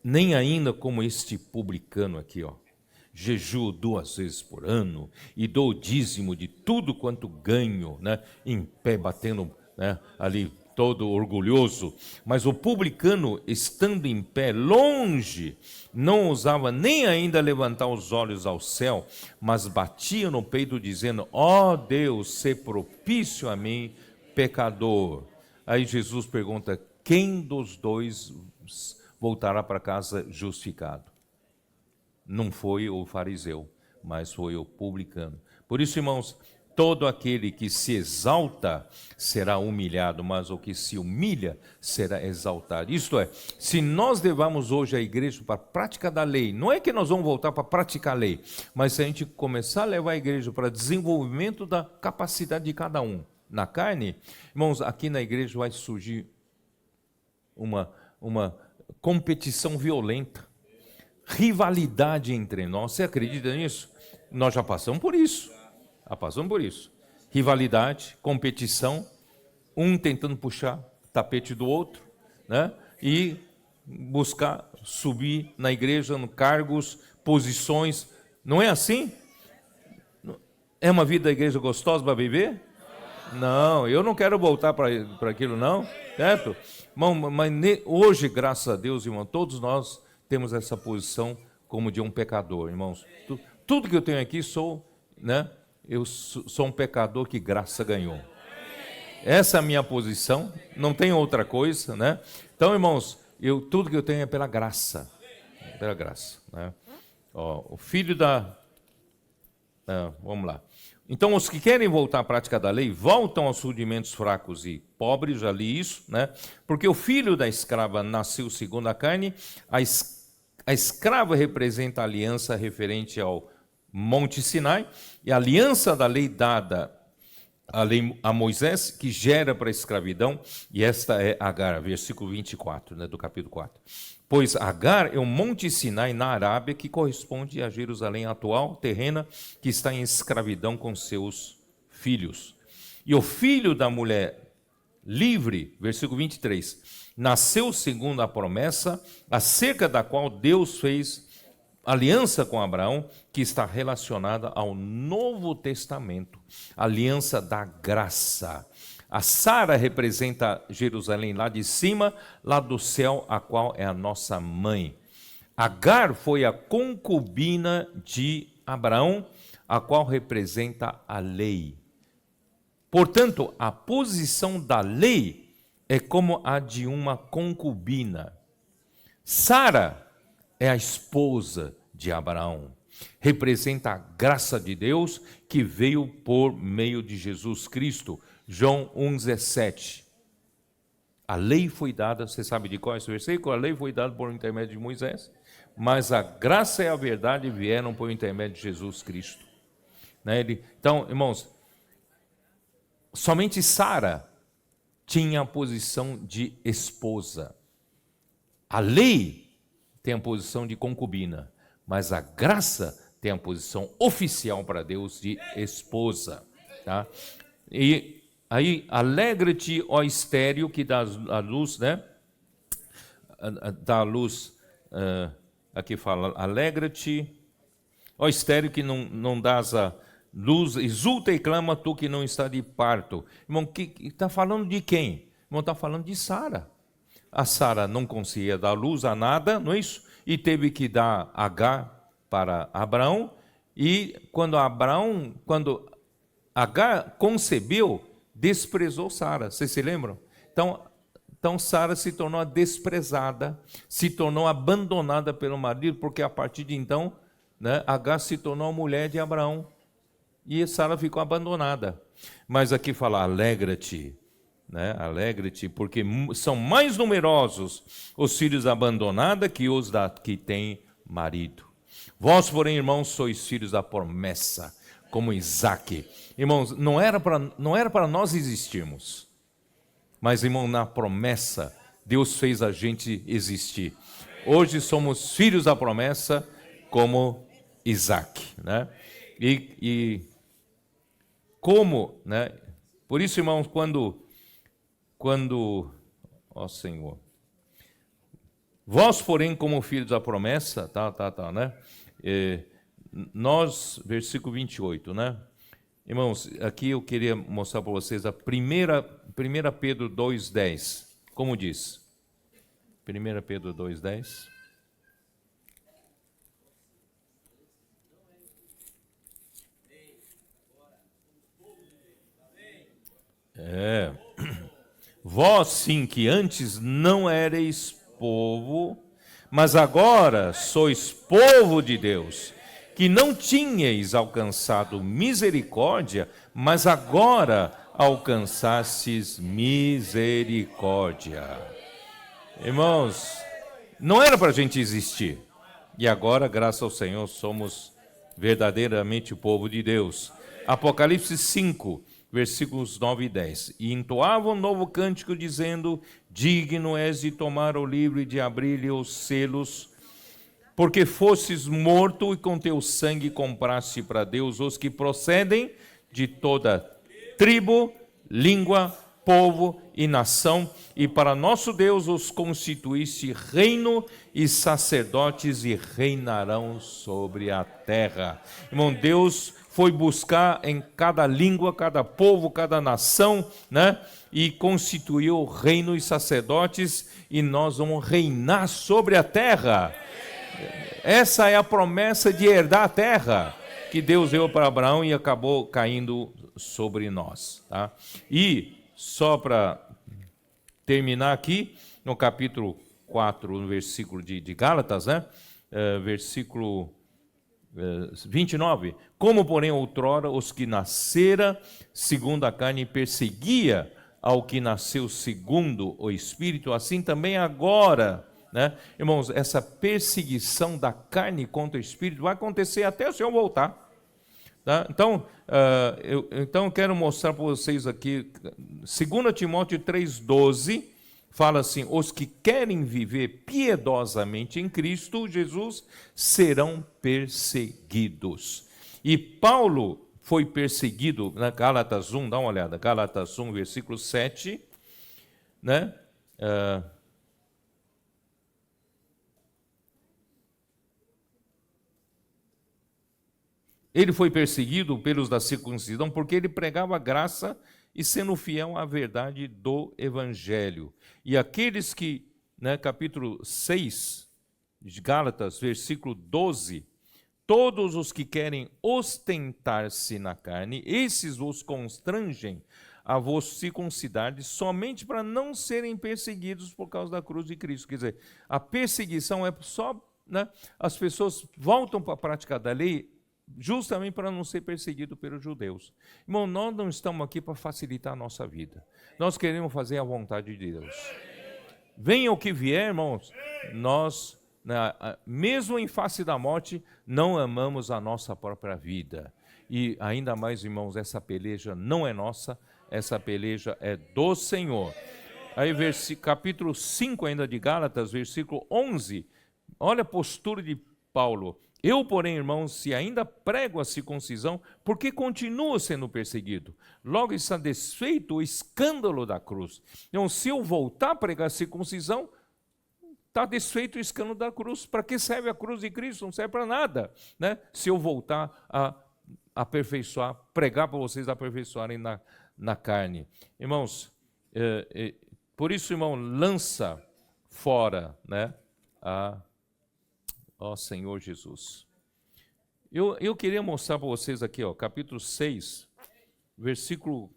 A: nem ainda como este publicano aqui, ó. Jejuo 2 vezes por ano e dou o dízimo de tudo quanto ganho, né? Em pé, batendo, né? Ali, todo orgulhoso. Mas o publicano, estando em pé, longe, não ousava nem ainda levantar os olhos ao céu, mas batia no peito, dizendo: ó Deus, sê propício a mim, pecador. Aí Jesus pergunta: quem dos dois voltará para casa justificado? Não foi o fariseu, mas foi o publicano. Por isso, irmãos, todo aquele que se exalta será humilhado, mas o que se humilha será exaltado. Isto é, se nós levamos hoje a igreja para a prática da lei, não é que nós vamos voltar para praticar a lei, mas se a gente começar a levar a igreja para desenvolvimento da capacidade de cada um na carne, irmãos, aqui na igreja vai surgir uma competição violenta, rivalidade entre nós. Você acredita nisso? Nós já passamos por isso. Rivalidade, competição, um tentando puxar o tapete do outro, né? E buscar subir na igreja, no cargos, posições. Não é assim? É uma vida da igreja gostosa para viver? Não, eu não quero voltar para aquilo não, certo? Mas hoje, graças a Deus, irmão, todos nós temos essa posição como de um pecador, irmãos. Tudo que eu tenho aqui eu sou um pecador que graça ganhou. Essa é a minha posição, não tem outra coisa, né? Então, irmãos, tudo que eu tenho é pela graça, né? O filho vamos lá. Então, os que querem voltar à prática da lei, voltam aos rudimentos fracos e pobres, já li isso, né? Porque o filho da escrava nasceu segundo a carne, a escrava representa a aliança referente ao Monte Sinai, e a aliança da lei dada a Moisés, que gera para a escravidão, e esta é Agar, versículo 24, né, do capítulo 4. Pois Agar é o Monte Sinai na Arábia, que corresponde a Jerusalém atual, terrena, que está em escravidão com seus filhos. E o filho da mulher livre, versículo 23, nasceu segundo a promessa, acerca da qual Deus fez aliança com Abraão, que está relacionada ao Novo Testamento, aliança da graça. A Sara representa Jerusalém lá de cima, lá do céu, a qual é a nossa mãe. Agar foi a concubina de Abraão, a qual representa a lei. Portanto, a posição da lei é como a de uma concubina. Sara é a esposa de Abraão. Representa a graça de Deus que veio por meio de Jesus Cristo. João 1,17. A lei foi dada, você sabe de qual é esse versículo? A lei foi dada por intermédio de Moisés, mas a graça e a verdade vieram por intermédio de Jesus Cristo. Então, irmãos, somente Sara tinha a posição de esposa. A lei tem a posição de concubina, mas a graça tem a posição oficial para Deus de esposa. Tá? E aí, alegra-te, ó estéril, que dá a luz, né? Dá a luz, aqui fala, alegra-te, ó estéril, que não dás a luz, exulta e clama, tu que não está de parto. Irmão, está falando de quem? Irmão, está falando de Sara. A Sara não conseguia dar luz a nada, não é isso? E teve que dar Agar para Abraão. E quando Agar concebeu, desprezou Sara. Vocês se lembram? Então Sara se tornou desprezada, se tornou abandonada pelo marido, porque a partir de então, né, Agar se tornou a mulher de Abraão. E Sara ficou abandonada. Mas aqui fala, alegra-te. Né? Alegre-te, porque são mais numerosos os filhos abandonados que os que têm marido. Vós, porém, irmãos, sois filhos da promessa, como Isaque. Irmãos, não era para nós existirmos, mas, irmão, na promessa, Deus fez a gente existir. Hoje somos filhos da promessa, como Isaque. Né? E como, né? Por isso, irmãos, ó Senhor, vós, porém, como filhos da promessa, né? Nós, versículo 28, né? Irmãos, aqui eu queria mostrar para vocês a 1 Pedro 2,10, como diz? 1 Pedro 2,10. Vós sim que antes não erais povo, mas agora sois povo de Deus, que não tinhais alcançado misericórdia, mas agora alcançastes misericórdia. Irmãos, não era para a gente existir, e agora, graças ao Senhor, somos verdadeiramente o povo de Deus. Apocalipse 5, versículos 9 e 10. E entoavam um novo cântico, dizendo, digno és de tomar o livro e de abrir-lhe os selos, porque fostes morto e com teu sangue compraste para Deus os que procedem de toda tribo, língua, povo e nação, e para nosso Deus os constituíste reino e sacerdotes e reinarão sobre a terra. Irmão, Deus foi buscar em cada língua, cada povo, cada nação, né? E constituiu reino e sacerdotes, e nós vamos reinar sobre a terra. Essa é a promessa de herdar a terra que Deus deu para Abraão e acabou caindo sobre nós. Tá? E só para terminar aqui, no capítulo 4, no versículo de Gálatas, né? Versículo 29. Como, porém, outrora os que nascera segundo a carne perseguia ao que nasceu segundo o Espírito, assim também agora, né? Irmãos, essa perseguição da carne contra o Espírito vai acontecer até o Senhor voltar. Tá? Então, eu quero mostrar para vocês aqui, 2 Timóteo 3,12, fala assim: os que querem viver piedosamente em Cristo Jesus serão perseguidos. E Paulo foi perseguido, na Gálatas 1, dá uma olhada, Gálatas 1, versículo 7, né? Ele foi perseguido pelos da circuncisão porque ele pregava a graça e sendo fiel à verdade do Evangelho. E aqueles que, né, capítulo 6 de Gálatas, versículo 12, todos os que querem ostentar-se na carne, esses vos constrangem a vos circuncidar somente para não serem perseguidos por causa da cruz de Cristo. Quer dizer, a perseguição é só, né, as pessoas voltam para a prática da lei justamente para não ser perseguido pelos judeus. Irmão, nós não estamos aqui para facilitar a nossa vida. Nós queremos fazer a vontade de Deus. Venha o que vier, irmãos, nós, mesmo em face da morte, não amamos a nossa própria vida. E ainda mais, irmãos, essa peleja não é nossa, essa peleja é do Senhor. Aí, capítulo 5 ainda de Gálatas, versículo 11, olha a postura de Paulo. Eu, porém, irmãos, se ainda prego a circuncisão, porque continuo sendo perseguido. Logo está desfeito o escândalo da cruz. Então, se eu voltar a pregar a circuncisão, está desfeito o escândalo da cruz. Para que serve a cruz de Cristo? Não serve para nada, né? Se eu voltar a aperfeiçoar, pregar para vocês aperfeiçoarem na carne. Irmãos, por isso, irmão, lança fora, né, ó Senhor Jesus. Eu queria mostrar para vocês aqui, ó, capítulo 6, versículo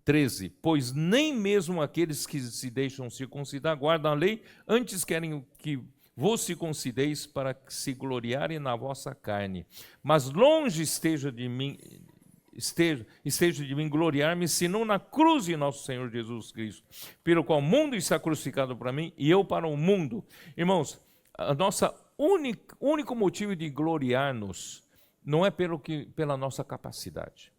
A: 13. Pois nem mesmo aqueles que se deixam circuncidar guardam a lei, antes querem que vos circuncideis para que se gloriarem na vossa carne. Mas longe esteja de mim gloriar-me, senão na cruz de nosso Senhor Jesus Cristo, pelo qual o mundo está crucificado para mim e eu para o mundo. Irmãos, a nossa único motivo de gloriar-nos não é pela nossa capacidade,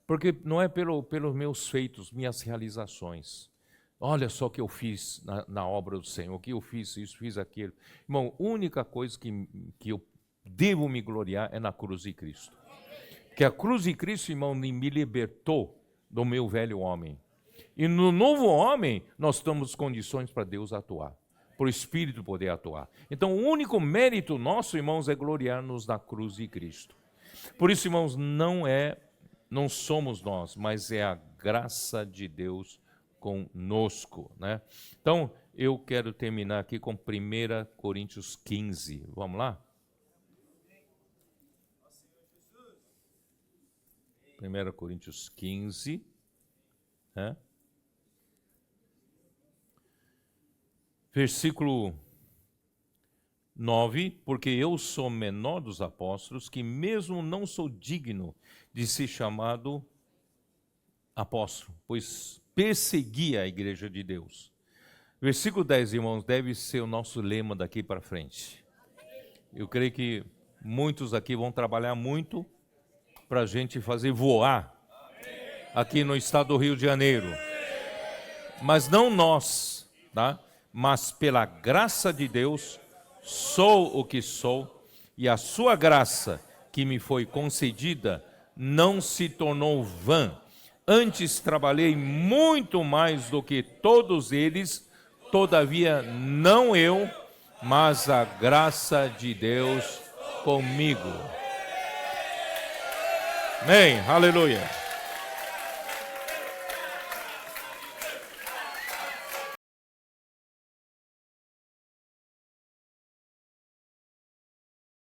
A: porque não é pelos meus feitos, minhas realizações. Olha só o que eu fiz na obra do Senhor, o que eu fiz isso, fiz aquilo. Irmão, a única coisa que eu devo me gloriar é na cruz de Cristo. Que a cruz de Cristo, irmão, me libertou do meu velho homem. E no novo homem, nós temos condições para Deus atuar, para o Espírito poder atuar. Então, o único mérito nosso, irmãos, é gloriar-nos na cruz de Cristo. Por isso, irmãos, não somos nós, mas é a graça de Deus conosco, né? Então, eu quero terminar aqui com 1 Coríntios 15. Vamos lá? 1 Coríntios 15, né? Versículo 9, porque eu sou menor dos apóstolos, que mesmo não sou digno de ser chamado apóstolo, pois persegui a igreja de Deus. Versículo 10, irmãos, deve ser o nosso lema daqui para frente. Eu creio que muitos aqui vão trabalhar muito para a gente fazer voar aqui no estado do Rio de Janeiro. Mas não nós, tá? Mas pela graça de Deus, sou o que sou, e a sua graça que me foi concedida não se tornou vã. Antes trabalhei muito mais do que todos eles, todavia não eu, mas a graça de Deus comigo. Amém, aleluia.